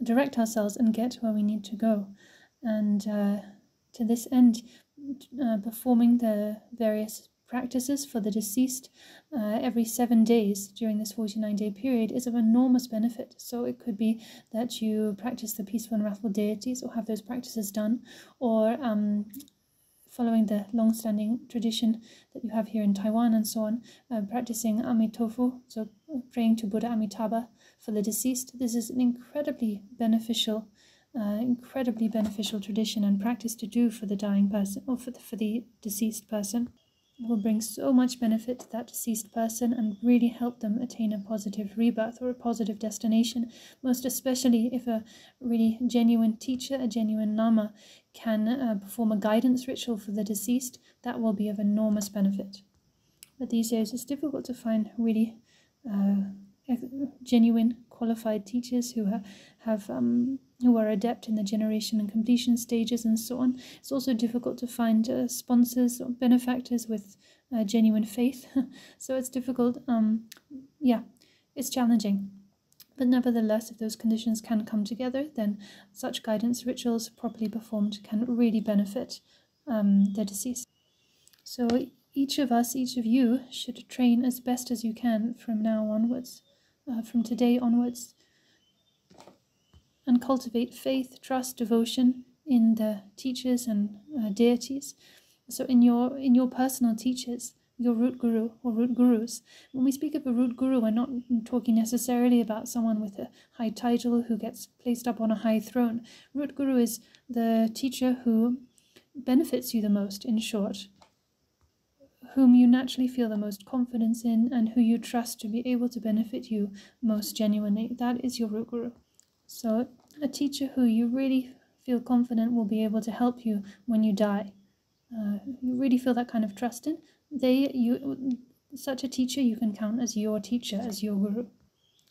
direct ourselves and get where we need to go. And to this end, performing the various practices for the deceased every 7 days during this 49-day period is of enormous benefit. So it could be that you practice the peaceful and wrathful deities, or have those practices done, or following the long-standing tradition that you have here in Taiwan and so on, practicing Amitofu, so praying to Buddha Amitabha for the deceased. This is an incredibly beneficial tradition and practice to do for the dying person, or for the deceased person. It will bring so much benefit to that deceased person and really help them attain a positive rebirth or a positive destination, most especially if a really genuine teacher, a genuine Lama, can perform a guidance ritual for the deceased. That will be of enormous benefit. But these days it's difficult to find really genuine qualified teachers who who are adept in the generation and completion stages and so on. It's also difficult to find sponsors or benefactors with genuine faith. So it's difficult. It's challenging. But nevertheless, if those conditions can come together, then such guidance rituals properly performed can really benefit the deceased. So each of us, each of you, should train as best as you can from now onwards, from today onwards, and cultivate faith, trust, devotion in the teachers and deities. So in your personal teachers, your root guru or root gurus. When we speak of a root guru, we're not talking necessarily about someone with a high title who gets placed up on a high throne. Root guru is the teacher who benefits you the most, in short, whom you naturally feel the most confidence in, and who you trust to be able to benefit you most genuinely. That is your root guru. So a teacher who you really feel confident will be able to help you when you die. You really feel that kind of trust in. Such a teacher you can count as your teacher, as your guru.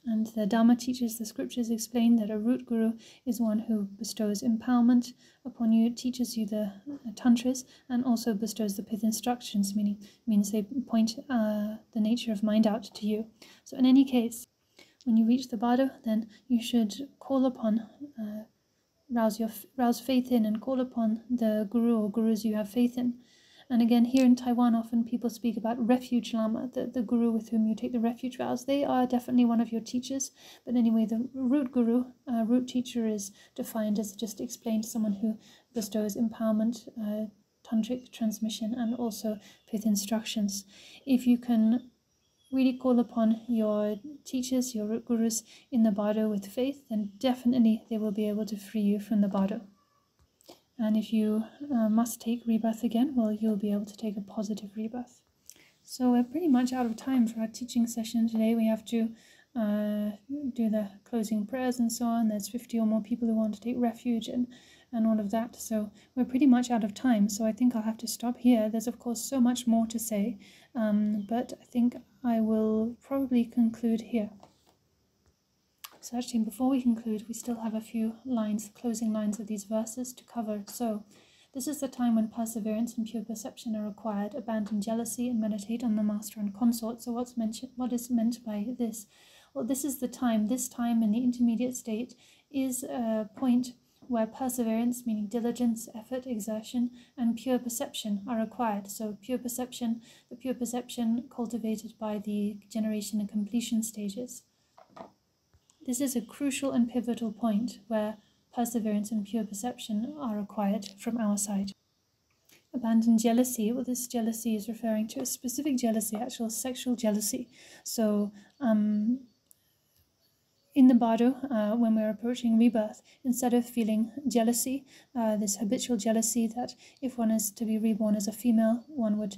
And the Dharma teaches, the scriptures explain that a root guru is one who bestows empowerment upon you, teaches you the tantras, and also bestows the pith instructions, means they point the nature of mind out to you. So in any case, when you reach the Bardo, then you should call upon, rouse faith in, and call upon the guru or gurus you have faith in. And again, here in Taiwan, often people speak about refuge lama, the guru with whom you take the refuge vows. They are definitely one of your teachers. But anyway, the root guru, root teacher, is defined as, just explained, someone who bestows empowerment, tantric transmission, and also pith instructions. If you can really call upon your teachers, your root gurus in the Bardo with faith, then definitely they will be able to free you from the Bardo. And if you must take rebirth again, well, you'll be able to take a positive rebirth. So we're pretty much out of time for our teaching session today. We have to do the closing prayers and so on. There's 50 or more people who want to take refuge and all of that. So we're pretty much out of time. So I think I'll have to stop here. There's, of course, so much more to say. But I think I will probably conclude here. So actually, before we conclude, we still have a few lines, closing lines of these verses to cover. So, this is the time when perseverance and pure perception are required. Abandon jealousy and meditate on the master and consort. So what is meant by this? Well, this is the time. This time in the intermediate state is a point where perseverance, meaning diligence, effort, exertion, and pure perception are required. So the pure perception cultivated by the generation and completion stages. This is a crucial and pivotal point where perseverance and pure perception are required from our side. abandon jealousy. Well, this jealousy is referring to a specific jealousy, actual sexual jealousy. So in the Bardo, when we're approaching rebirth, instead of feeling jealousy, this habitual jealousy that if one is to be reborn as a female, one would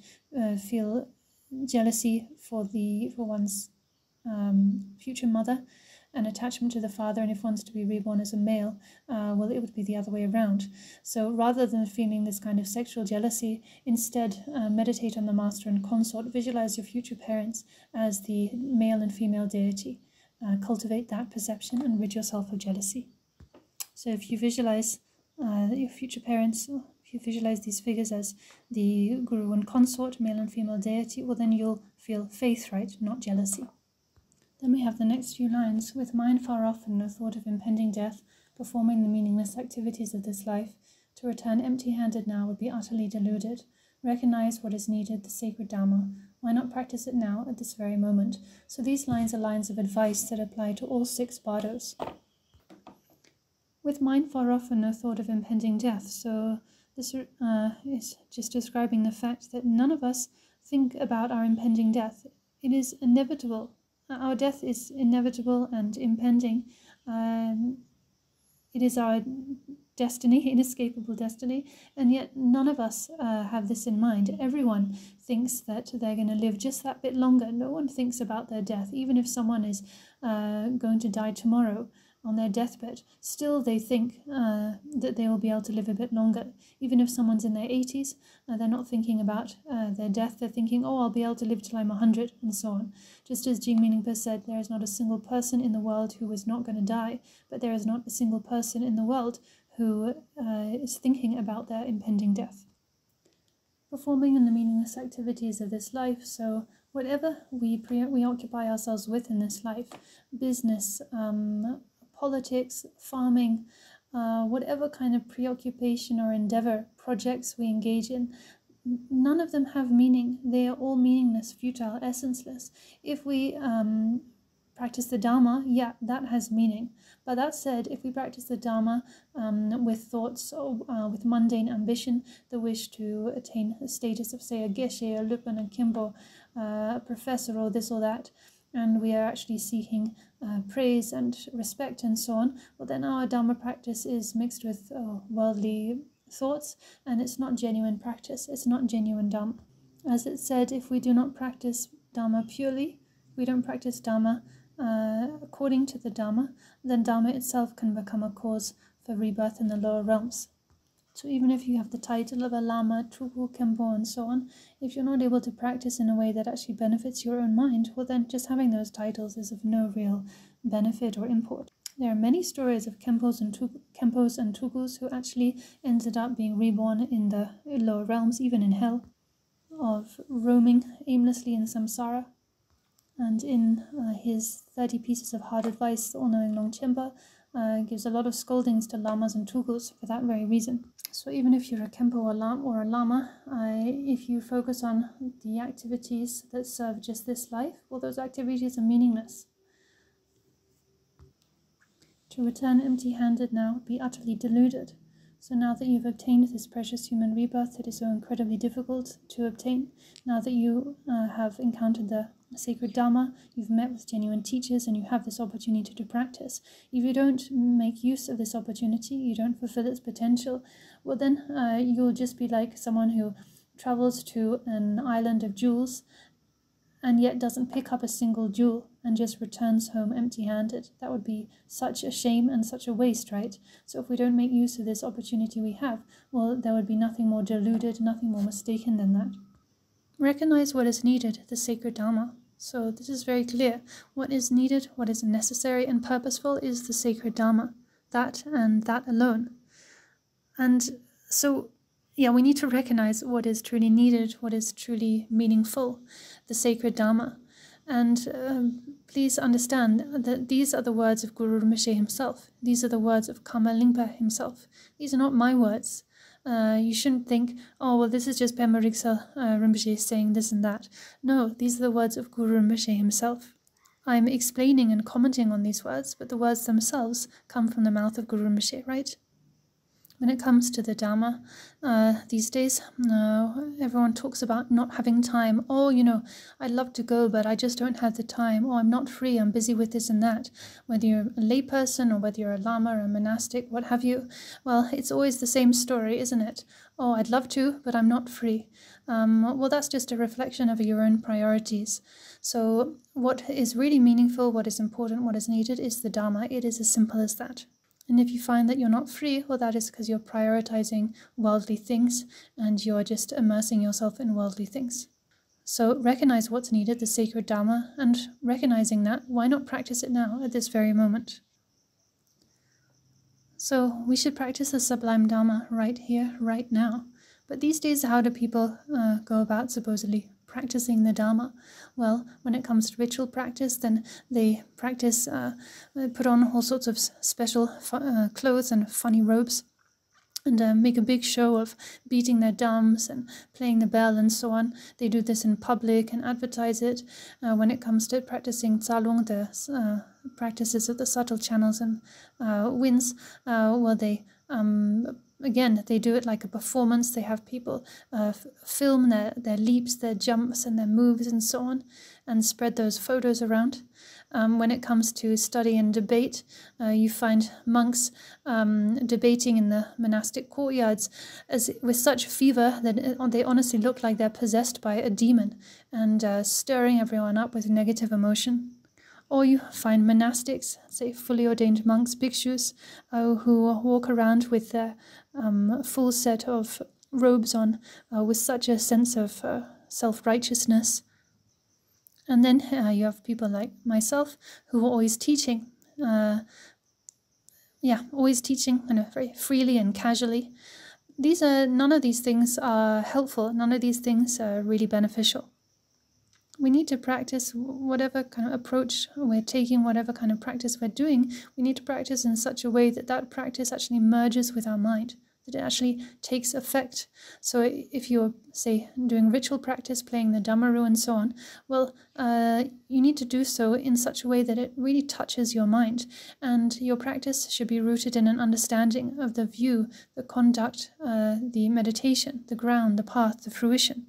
feel jealousy for one's future mother, an attachment to the father, and if one's to be reborn as a male, well, it would be the other way around. So rather than feeling this kind of sexual jealousy, instead meditate on the master and consort, visualize your future parents as the male and female deity. Cultivate that perception and rid yourself of jealousy. So if you visualize your future parents, if you visualize these figures as the guru and consort, male and female deity, well, then you'll feel faith, right, not jealousy. Then we have the next few lines. With mind far off and no thought of impending death, performing the meaningless activities of this life, to return empty-handed now would be utterly deluded. Recognize what is needed, the sacred Dharma. Why not practice it now, at this very moment? So these lines are lines of advice that apply to all 6 Bardos. With mind far off and no thought of impending death. So this is just describing the fact that none of us think about our impending death. It is inevitable. Our death is inevitable and impending. It is our destiny, inescapable destiny, and yet none of us have this in mind. Everyone thinks that they're going to live just that bit longer. No one thinks about their death. Even if someone is going to die tomorrow on their deathbed, still they think that they will be able to live a bit longer. Even if someone's in their 80s, they're not thinking about their death. They're thinking, oh, I'll be able to live till I'm 100, and so on. Just as Karma Lingpa said, there is not a single person in the world who is not going to die, but there is not a single person in the world who is thinking about their impending death. Performing in the meaningless activities of this life, so whatever we occupy ourselves with in this life, business, politics, farming, whatever kind of preoccupation or endeavor, projects we engage in, none of them have meaning. They are all meaningless, futile, essenceless. If we practice the Dharma, yeah, that has meaning. But that said, if we practice the Dharma with thoughts or with mundane ambition, the wish to attain the status of, say, a geshe, a lupan, a kimbo, a professor, or this or that, and we are actually seeking praise and respect and so on, well, then our Dharma practice is mixed with worldly thoughts, and it's not genuine practice. It's not genuine Dharma. As it said, if we do not practice Dharma purely, we don't practice Dharma according to the Dharma, then Dharma itself can become a cause for rebirth in the lower realms. So even if you have the title of a Lama, Tuku, Kempo, and so on, if you're not able to practice in a way that actually benefits your own mind, well then just having those titles is of no real benefit or import. There are many stories of Kempos and Tukus who actually ended up being reborn in the lower realms, even in hell, of roaming aimlessly in samsara. And in his 30 Pieces of Hard Advice, the all-knowing Longchenpa gives a lot of scoldings to lamas and tukus for that very reason. So even if you're a Kempo or a lama, if you focus on the activities that serve just this life, well, those activities are meaningless. To return empty-handed now, be utterly deluded. So now that you've obtained this precious human rebirth that is so incredibly difficult to obtain, now that you have encountered the sacred Dharma, you've met with genuine teachers, and you have this opportunity to practice. If you don't make use of this opportunity, you don't fulfill its potential, well then you'll just be like someone who travels to an island of jewels and yet doesn't pick up a single jewel and just returns home empty-handed. That would be such a shame and such a waste, right? So if we don't make use of this opportunity we have, well, there would be nothing more deluded, nothing more mistaken than that. Recognize what is needed, the sacred Dharma. So this is very clear. What is needed, what is necessary and purposeful is the sacred Dharma. That and that alone. And so, yeah, we need to recognize what is truly needed, what is truly meaningful, the sacred Dharma. And please understand that these are the words of Guru Rinpoche himself. These are the words of Karma Lingpa himself. These are not my words. You shouldn't think, oh, well, this is just Pema Riksa Rinpoche saying this and that. No, these are the words of Guru Rinpoche himself. I'm explaining and commenting on these words, but the words themselves come from the mouth of Guru Rinpoche, right? When it comes to the Dharma, these days, everyone talks about not having time. Oh, I'd love to go, but I just don't have the time. Oh, I'm not free, I'm busy with this and that. Whether you're a layperson or whether you're a lama or a monastic, what have you, well, it's always the same story, isn't it? Oh, I'd love to, but I'm not free. Well, that's just a reflection of your own priorities. So what is really meaningful, what is important, what is needed is the Dharma. It is as simple as that. And if you find that you're not free, well, that is because you're prioritizing worldly things and you're just immersing yourself in worldly things. So recognize what's needed, the sacred Dharma, and recognizing that, why not practice it now at this very moment? So we should practice the sublime Dharma right here, right now. But these days, how do people go about supposedly practicing the Dharma? Well, when it comes to ritual practice, then they practice, put on all sorts of special clothes and funny robes, and make a big show of beating their drums and playing the bell and so on. They do this in public and advertise it. When it comes to practicing Tsalung, the practices of the subtle channels and winds, well, they again, they do it like a performance. They have people film their leaps, their jumps, and their moves and so on, and spread those photos around. When it comes to study and debate, you find monks debating in the monastic courtyards with such fervor that they honestly look like they're possessed by a demon and stirring everyone up with negative emotion. Or you find monastics, say fully ordained monks, bhikshus, who walk around with their full set of robes on, with such a sense of self-righteousness. And then you have people like myself who are always teaching, always teaching kind of very freely and casually. None of these things are helpful. None of these things are really beneficial. We need to practice whatever kind of approach we're taking, whatever kind of practice we're doing. We need to practice in such a way that that practice actually merges with our mind, that it actually takes effect. So if you're, say, doing ritual practice, playing the Dhammaru and so on, well, you need to do so in such a way that it really touches your mind. And your practice should be rooted in an understanding of the view, the conduct, the meditation, the ground, the path, the fruition.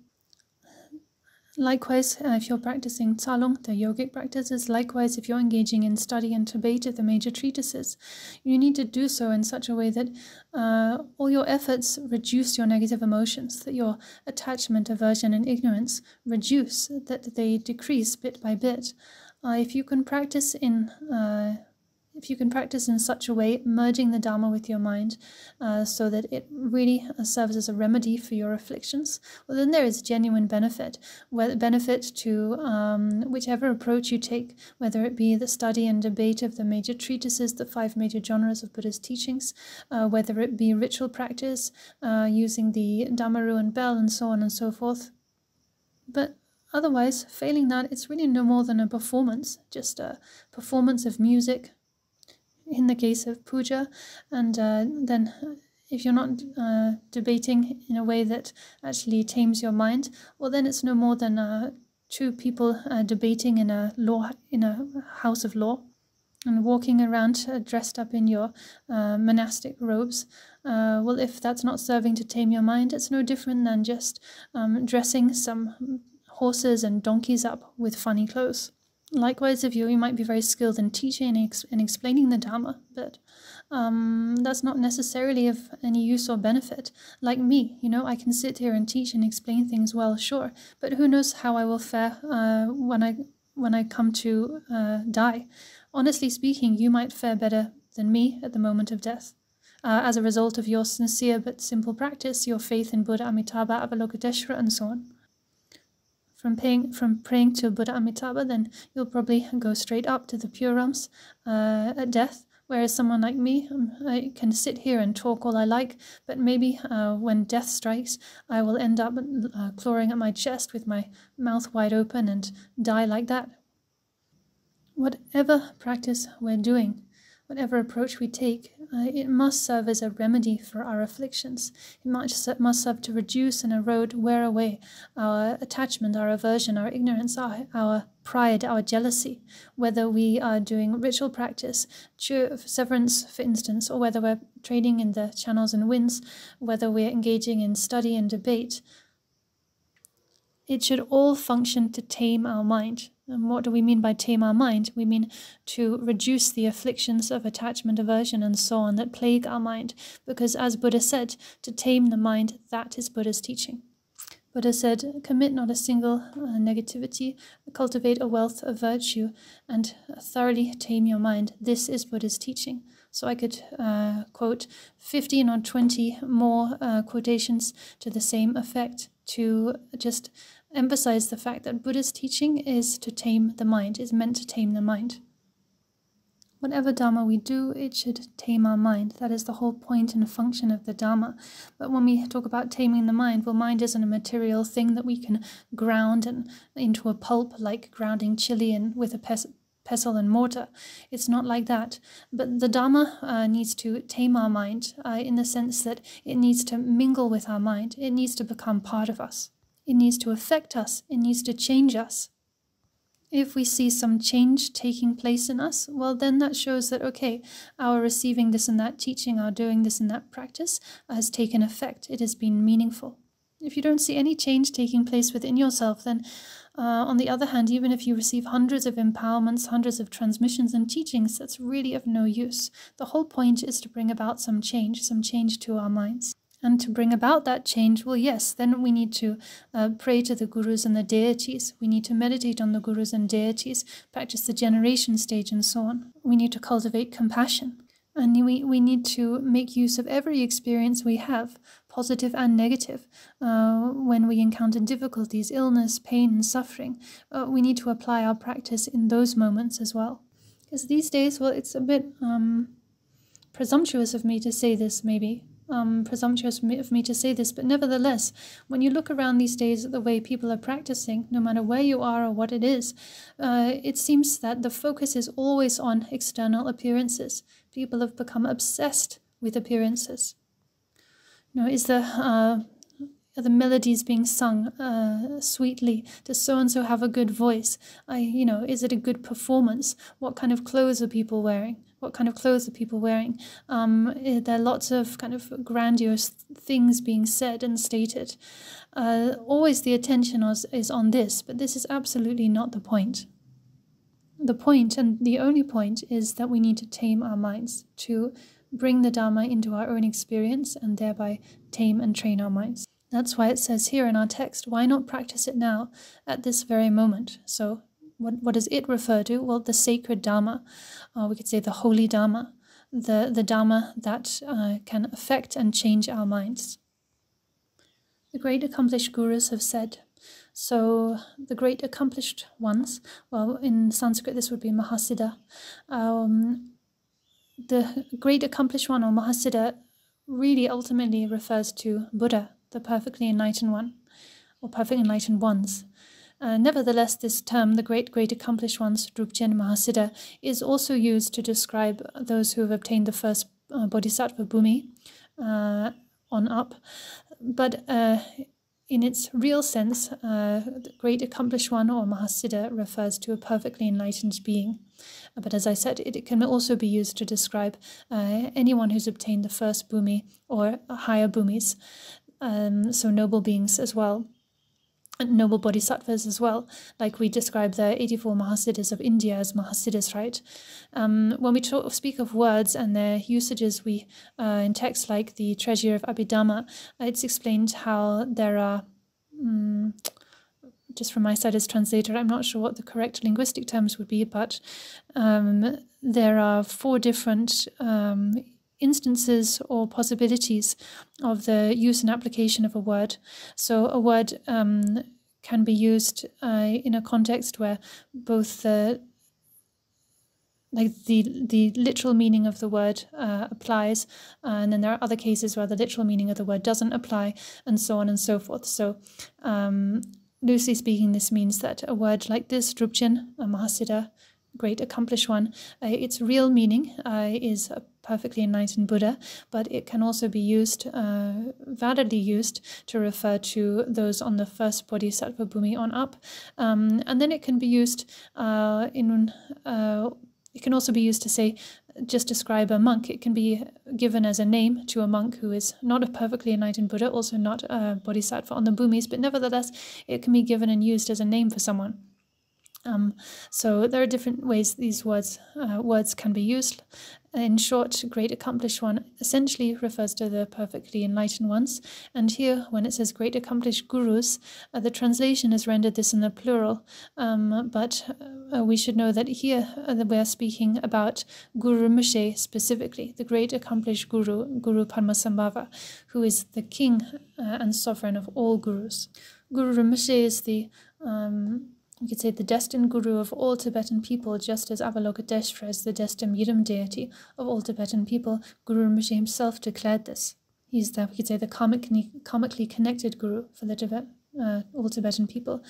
Likewise, if you're practicing Tsalung, the yogic practices, likewise if you're engaging in study and debate of the major treatises, you need to do so in such a way that all your efforts reduce your negative emotions, that your attachment, aversion and ignorance reduce, that they decrease bit by bit. If you can practice in such a way, merging the Dharma with your mind, so that it really serves as a remedy for your afflictions, well, then there is genuine benefit to whichever approach you take, whether it be the study and debate of the major treatises, the 5 major genres of Buddha's teachings, whether it be ritual practice, using the Dhammaru and bell and so on and so forth. But otherwise, failing that, it's really no more than a performance, just a performance of music, in the case of puja, and then if you're not debating in a way that actually tames your mind, well, then it's no more than 2 people debating in a house of law and walking around dressed up in your monastic robes. Well, if that's not serving to tame your mind, it's no different than just dressing some horses and donkeys up with funny clothes. Likewise, if you might be very skilled in teaching and explaining the Dharma, but that's not necessarily of any use or benefit. Like me, I can sit here and teach and explain things well, sure, but who knows how I will fare when I come to die. Honestly speaking, you might fare better than me at the moment of death. As a result of your sincere but simple practice, your faith in Buddha Amitabha, Avalokiteshvara, and so on. From praying to Buddha Amitabha, then you'll probably go straight up to the pure realms at death, whereas someone like me, I can sit here and talk all I like, but maybe when death strikes, I will end up clawing at my chest with my mouth wide open and die like that. Whatever practice we're doing, whatever approach we take, it must serve as a remedy for our afflictions. It must serve to reduce and erode, wear away our attachment, our aversion, our ignorance, our pride, our jealousy, whether we are doing ritual practice, severance, for instance, or whether we're trading in the channels and winds, whether we're engaging in study and debate. It should all function to tame our mind. And what do we mean by tame our mind? We mean to reduce the afflictions of attachment, aversion, and so on that plague our mind. Because as Buddha said, to tame the mind, that is Buddha's teaching. Buddha said, commit not a single negativity, cultivate a wealth of virtue, and thoroughly tame your mind. This is Buddha's teaching. So I could quote 15 or 20 more quotations to the same effect, to just emphasize the fact that Buddha's teaching is to tame the mind, is meant to tame the mind. Whatever Dharma we do, it should tame our mind. That is the whole point and function of the Dharma. But when we talk about taming the mind, well, mind isn't a material thing that we can ground into a pulp, like grounding chili with a pestle and mortar. It's not like that. But the Dharma needs to tame our mind in the sense that it needs to mingle with our mind. It needs to become part of us. It needs to affect us. It needs to change us. If we see some change taking place in us, well, then that shows that, okay, our receiving this and that teaching, our doing this and that practice has taken effect. It has been meaningful. If you don't see any change taking place within yourself, then on the other hand, even if you receive hundreds of empowerments, hundreds of transmissions and teachings, that's really of no use. The whole point is to bring about some change to our minds. And to bring about that change, well, yes, then we need to pray to the gurus and the deities. We need to meditate on the gurus and deities, practice the generation stage and so on. We need to cultivate compassion. And we need to make use of every experience we have, positive and negative. When we encounter difficulties, illness, pain, and suffering, we need to apply our practice in those moments as well. Because these days, well, it's a bit presumptuous of me to say this, maybe. Presumptuous of me to say this, but nevertheless, when you look around these days at the way people are practicing, no matter where you are or what it is, it seems that the focus is always on external appearances. People have become obsessed with appearances. Is are the melodies being sung sweetly? Does so-and-so have a good voice? Is it a good performance? What kind of clothes are people wearing? What kind of clothes are people wearing? There are lots of kind of grandiose things being said and stated. Always the attention is on this, but this is absolutely not the point. The point, and the only point, is that we need to tame our minds, to bring the Dharma into our own experience and thereby tame and train our minds. That's why it says here in our text, why not practice it now, at this very moment? So what does it refer to? Well, the sacred Dharma, we could say the holy Dharma, the Dharma that can affect and change our minds. The great accomplished gurus have said, so the great accomplished ones, well, in Sanskrit this would be Mahasiddha. The great accomplished one, or Mahasiddha, really ultimately refers to Buddha, the perfectly enlightened one, or perfectly enlightened ones. Nevertheless, this term, the great accomplished ones, Drupchen Mahasiddha, is also used to describe those who have obtained the first bodhisattva bhumi on up. But in its real sense, the great accomplished one, or Mahasiddha, refers to a perfectly enlightened being. But as I said, it can also be used to describe anyone who's obtained the first bhumi or higher bhumis, so noble beings as well. And noble bodhisattvas as well, like we describe the 84 Mahasiddhas of India as Mahasiddhas, right? When we speak of words and their usages, we in texts like the Treasure of Abhidhamma, it's explained how there are, just from my side as translator, I'm not sure what the correct linguistic terms would be, but there are 4 different instances or possibilities of the use and application of a word. So a word can be used in a context where both the literal meaning of the word applies, and then there are other cases where the literal meaning of the word doesn't apply, and so on and so forth. So loosely speaking, this means that a word like this, Drupchen, a Mahasiddha, great accomplished one, its real meaning is perfectly enlightened Buddha, but it can also be used, validly used, to refer to those on the first bodhisattva bhumi on up. And then it can be used it can also be used to say, just describe a monk. It can be given as a name to a monk who is not a perfectly enlightened Buddha, also not a bodhisattva on the bhumis, but nevertheless, it can be given and used as a name for someone. So there are different ways these words can be used. In short, great accomplished one essentially refers to the perfectly enlightened ones. And here, when it says great accomplished gurus, the translation has rendered this in the plural. But we should know that here we are speaking about Guru Rinpoche specifically, the great accomplished guru, Guru Padmasambhava, who is the king and sovereign of all gurus. Guru Rinpoche is the we could say the destined guru of all Tibetan people, just as Avalokiteshvara is the destined Yidam deity of all Tibetan people. Guru Rinpoche himself declared this. He's the, we could say, the karmically connected guru for the all Tibetan people,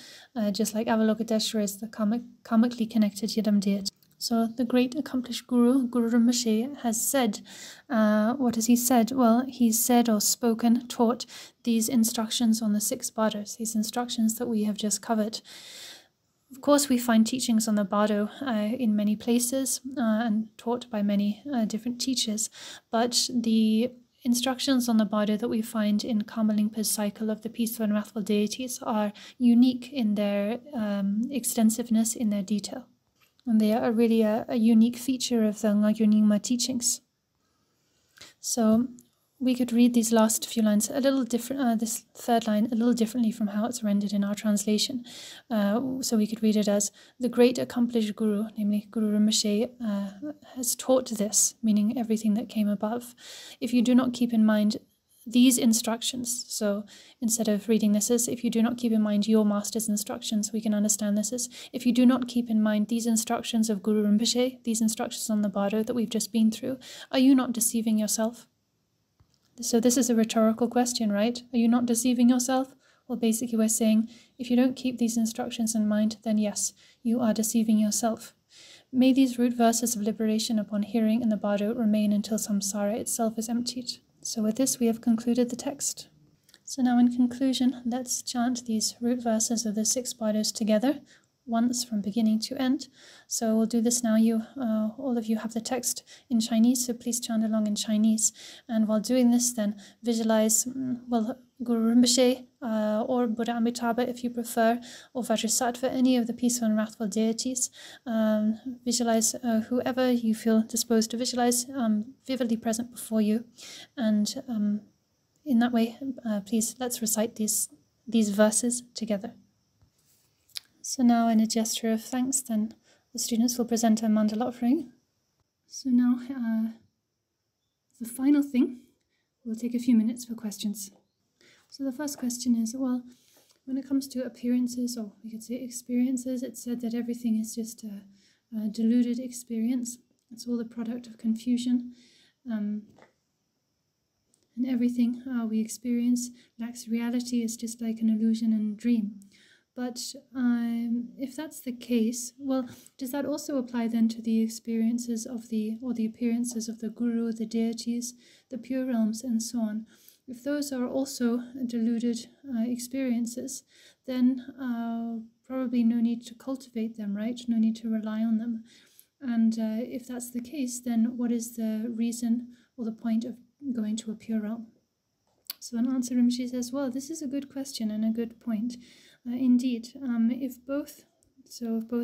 just like Avalokiteshvara is the karmically connected Yidam deity. So the great accomplished guru, Guru Rinpoche, has said, what has he said? Well, he's said or spoken, taught these instructions on the 6 Bardos, these instructions that we have just covered. Of course, we find teachings on the Bardo in many places and taught by many different teachers, but the instructions on the Bardo that we find in Karma Lingpa's cycle of the peaceful and wrathful deities are unique in their extensiveness, in their detail. And they are really a unique feature of the Ngagyo Nyingma teachings. So we could read these last few lines a little different, this third line a little differently from how it's rendered in our translation. So we could read it as, the great accomplished guru, namely Guru Rinpoche, has taught this, meaning everything that came above. If you do not keep in mind these instructions, so instead of reading this as, if you do not keep in mind your master's instructions, we can understand this as, if you do not keep in mind these instructions of Guru Rinpoche, these instructions on the Bardo that we've just been through, are you not deceiving yourself? So this is a rhetorical question, right? Are you not deceiving yourself? Well, basically we're saying, if you don't keep these instructions in mind, then yes, you are deceiving yourself. May these root verses of liberation upon hearing in the Bardo remain until samsara itself is emptied. So with this, we have concluded the text. So now in conclusion, let's chant these root verses of the 6 Bardos together, once from beginning to end. So we'll do this now. All of you have the text in Chinese, so please chant along in Chinese. And while doing this, then visualize, Guru Rinpoche or Buddha Amitabha if you prefer, or Vajrasattva, any of the peaceful and wrathful deities. Visualize whoever you feel disposed to visualize, vividly present before you. And in that way, please let's recite these verses together. So now, in a gesture of thanks, then the students will present a mandala offering. So now, the final thing, we'll take a few minutes for questions. So the first question is, well, when it comes to appearances, or we could say experiences, it's said that everything is just a deluded experience. It's all the product of confusion. And everything we experience lacks reality, is just like an illusion and dream. But if that's the case, well, does that also apply then to the experiences of the appearances of the guru, the deities, the pure realms, and so on? If those are also deluded experiences, then probably no need to cultivate them, right? No need to rely on them. And if that's the case, then what is the reason or the point of going to a pure realm? So an answer Rinpoche says, well, this is a good question and a good point. Indeed, if both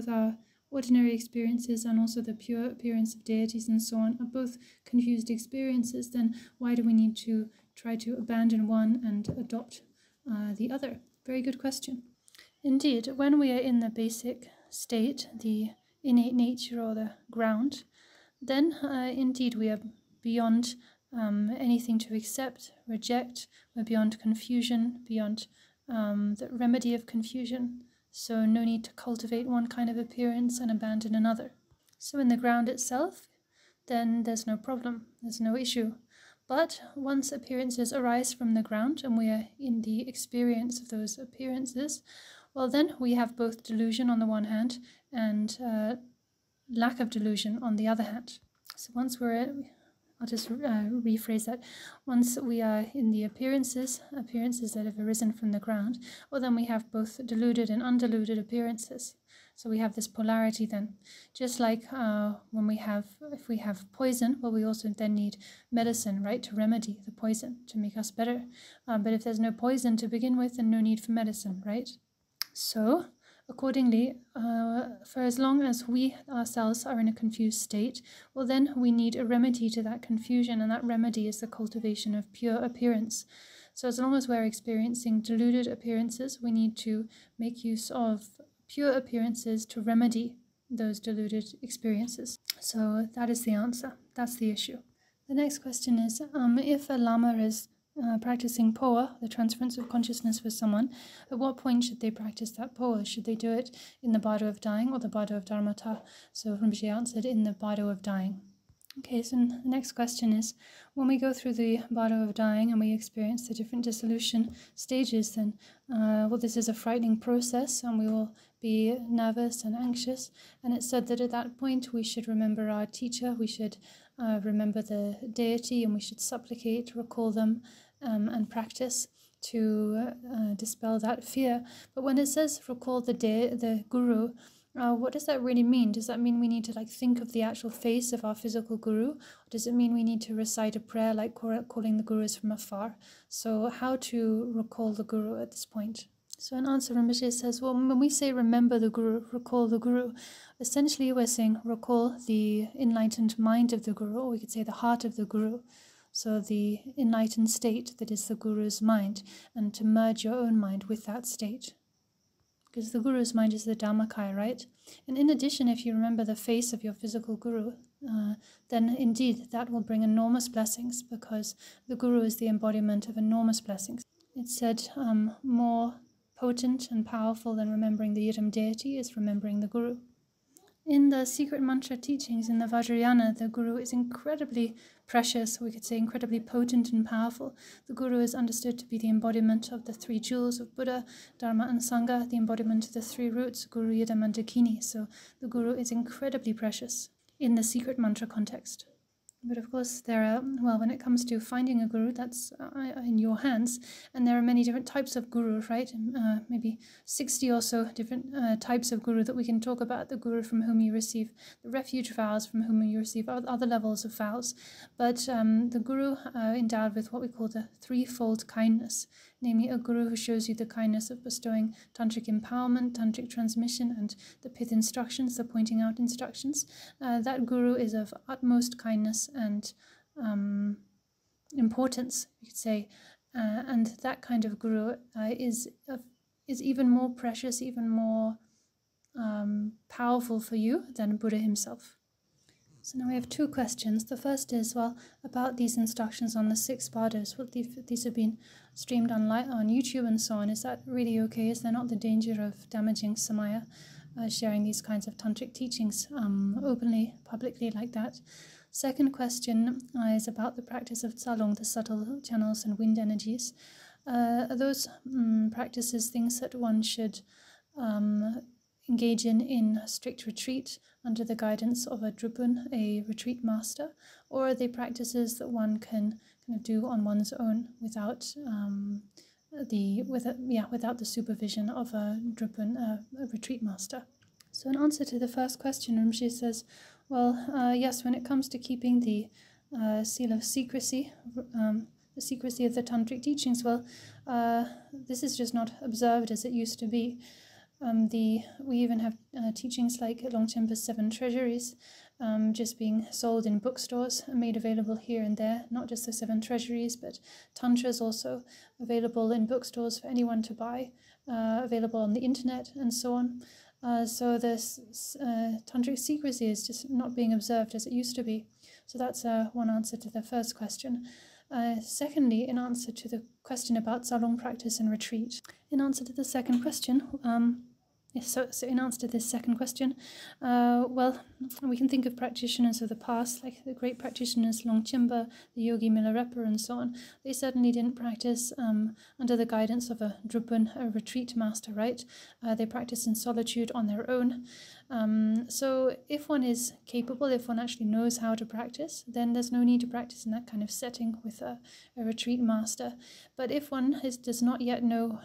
our ordinary experiences and also the pure appearance of deities and so on are both confused experiences, then why do we need to try to abandon one and adopt the other? Very good question. Indeed, when we are in the basic state, the innate nature or the ground, then indeed we are beyond anything to accept, reject. We're beyond confusion, beyond the remedy of confusion. So no need to cultivate one kind of appearance and abandon another. So in the ground itself, then there's no problem, there's no issue. But once appearances arise from the ground and we are in the experience of those appearances, well then we have both delusion on the one hand and lack of delusion on the other hand. So once we're I'll just rephrase that. Once we are in the appearances that have arisen from the ground, well, then we have both deluded and undiluted appearances. So we have this polarity then. Just like if we have poison, well, we also then need medicine, right, to remedy the poison, to make us better. But if there's no poison to begin with, then no need for medicine, right? So accordingly, for as long as we ourselves are in a confused state, well, then we need a remedy to that confusion, and that remedy is the cultivation of pure appearance. So as long as we're experiencing deluded appearances, we need to make use of pure appearances to remedy those deluded experiences. So that is the answer. That's the issue. The next question is, if a Lama is practicing poa, the transference of consciousness for someone, at what point should they practice that poa? Should they do it in the bardo of dying or the bardo of dharmata? So Rinpoche answered, in the bardo of dying. Okay, so the next question is, when we go through the bardo of dying and we experience the different dissolution stages, then, well, this is a frightening process and we will be nervous and anxious. And it's said that at that point we should remember our teacher, we should remember the deity, and we should supplicate, recall them, and practice to dispel that fear. But when it says recall the guru, what does that really mean? Does that mean we need to think of the actual face of our physical guru? Or does it mean we need to recite a prayer like calling the gurus from afar? So how to recall the guru at this point? So an answer Rinpoche says, well, when we say remember the guru, recall the guru, essentially we're saying recall the enlightened mind of the guru, or we could say the heart of the guru. So the enlightened state that is the guru's mind, and to merge your own mind with that state. Because the guru's mind is the Dhammakaya, right? And in addition, if you remember the face of your physical guru, then indeed that will bring enormous blessings, because the guru is the embodiment of enormous blessings. It's said more potent and powerful than remembering the Yidam deity is remembering the guru. In the secret mantra teachings in the Vajrayana, the guru is incredibly precious, we could say incredibly potent and powerful. The guru is understood to be the embodiment of the three jewels of Buddha, Dharma and Sangha, the embodiment of the three roots, Guru, Yidam and Dakini. So the guru is incredibly precious in the secret mantra context. But of course, there are, well, when it comes to finding a guru, that's in your hands. And there are many different types of guru, right? Maybe 60 or so different types of guru that we can talk about. The guru from whom you receive the refuge vows, from whom you receive other levels of vows. But the guru endowed with what we call the threefold kindness, namely a guru who shows you the kindness of bestowing tantric empowerment, tantric transmission, and the pith instructions, the pointing out instructions. That guru is of utmost kindness and importance, you could say, and that kind of guru is even more precious, even more powerful for you than Buddha himself. So now we have two questions. The first is, well, about these instructions on the 6 bardos. Well, these have been streamed on YouTube and so on. Is that really okay? Is there not the danger of damaging Samaya, sharing these kinds of tantric teachings openly, publicly like that? Second question is about the practice of tsalung, the subtle channels and wind energies. Are those practices things that one should engage in strict retreat under the guidance of a drupun, a retreat master, or are they practices that one can kind of do on one's own without the supervision of a drupun, a retreat master? So in answer to the first question, Rinpoche says, well, yes, when it comes to keeping the seal of secrecy, the secrecy of the tantric teachings, well, this is just not observed as it used to be. We even have teachings like Longchenpa's 7 treasuries just being sold in bookstores and made available here and there. Not just the 7 treasuries, but tantras also available in bookstores for anyone to buy, available on the internet and so on. So this tantric secrecy is just not being observed as it used to be. So that's one answer to the first question. Secondly, in answer to the question about tsalung practice and retreat. In answer to the second question, so in answer to this second question, well, we can think of practitioners of the past, like the great practitioners Longchenpa, the Yogi Milarepa, and so on. They certainly didn't practice under the guidance of a drupun, a retreat master, right? They practiced in solitude on their own. So if one is capable, if one actually knows how to practice, then there's no need to practice in that kind of setting with a retreat master. But if one does not yet know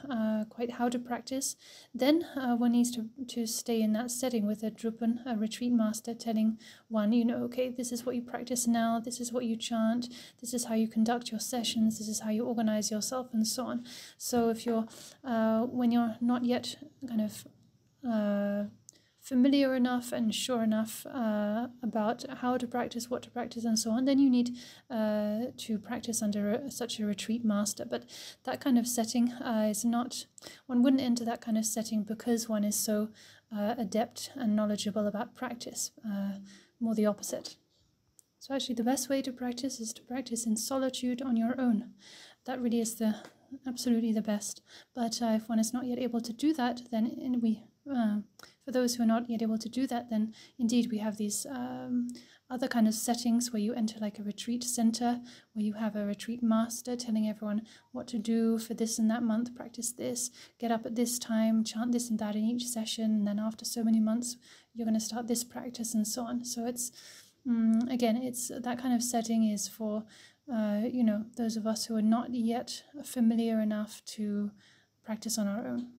quite how to practice, then one needs to stay in that setting with a drupan, a retreat master, telling one, okay, this is what you practice now, this is what you chant, this is how you conduct your sessions, this is how you organize yourself, and so on. So if you're, when you're not yet kind of familiar enough and sure enough about how to practice, what to practice, and so on, then you need to practice under such a retreat master. But that kind of setting is not, one wouldn't enter that kind of setting because one is so adept and knowledgeable about practice, more the opposite. So actually the best way to practice is to practice in solitude on your own. That really is absolutely the best. But if one is not yet able to do that, then for those who are not yet able to do that, then indeed we have these other kind of settings where you enter like a retreat center, where you have a retreat master telling everyone what to do for this and that month, practice this, get up at this time, chant this and that in each session, and then after so many months you're going to start this practice, and so on. So it's again, it's that kind of setting is for those of us who are not yet familiar enough to practice on our own.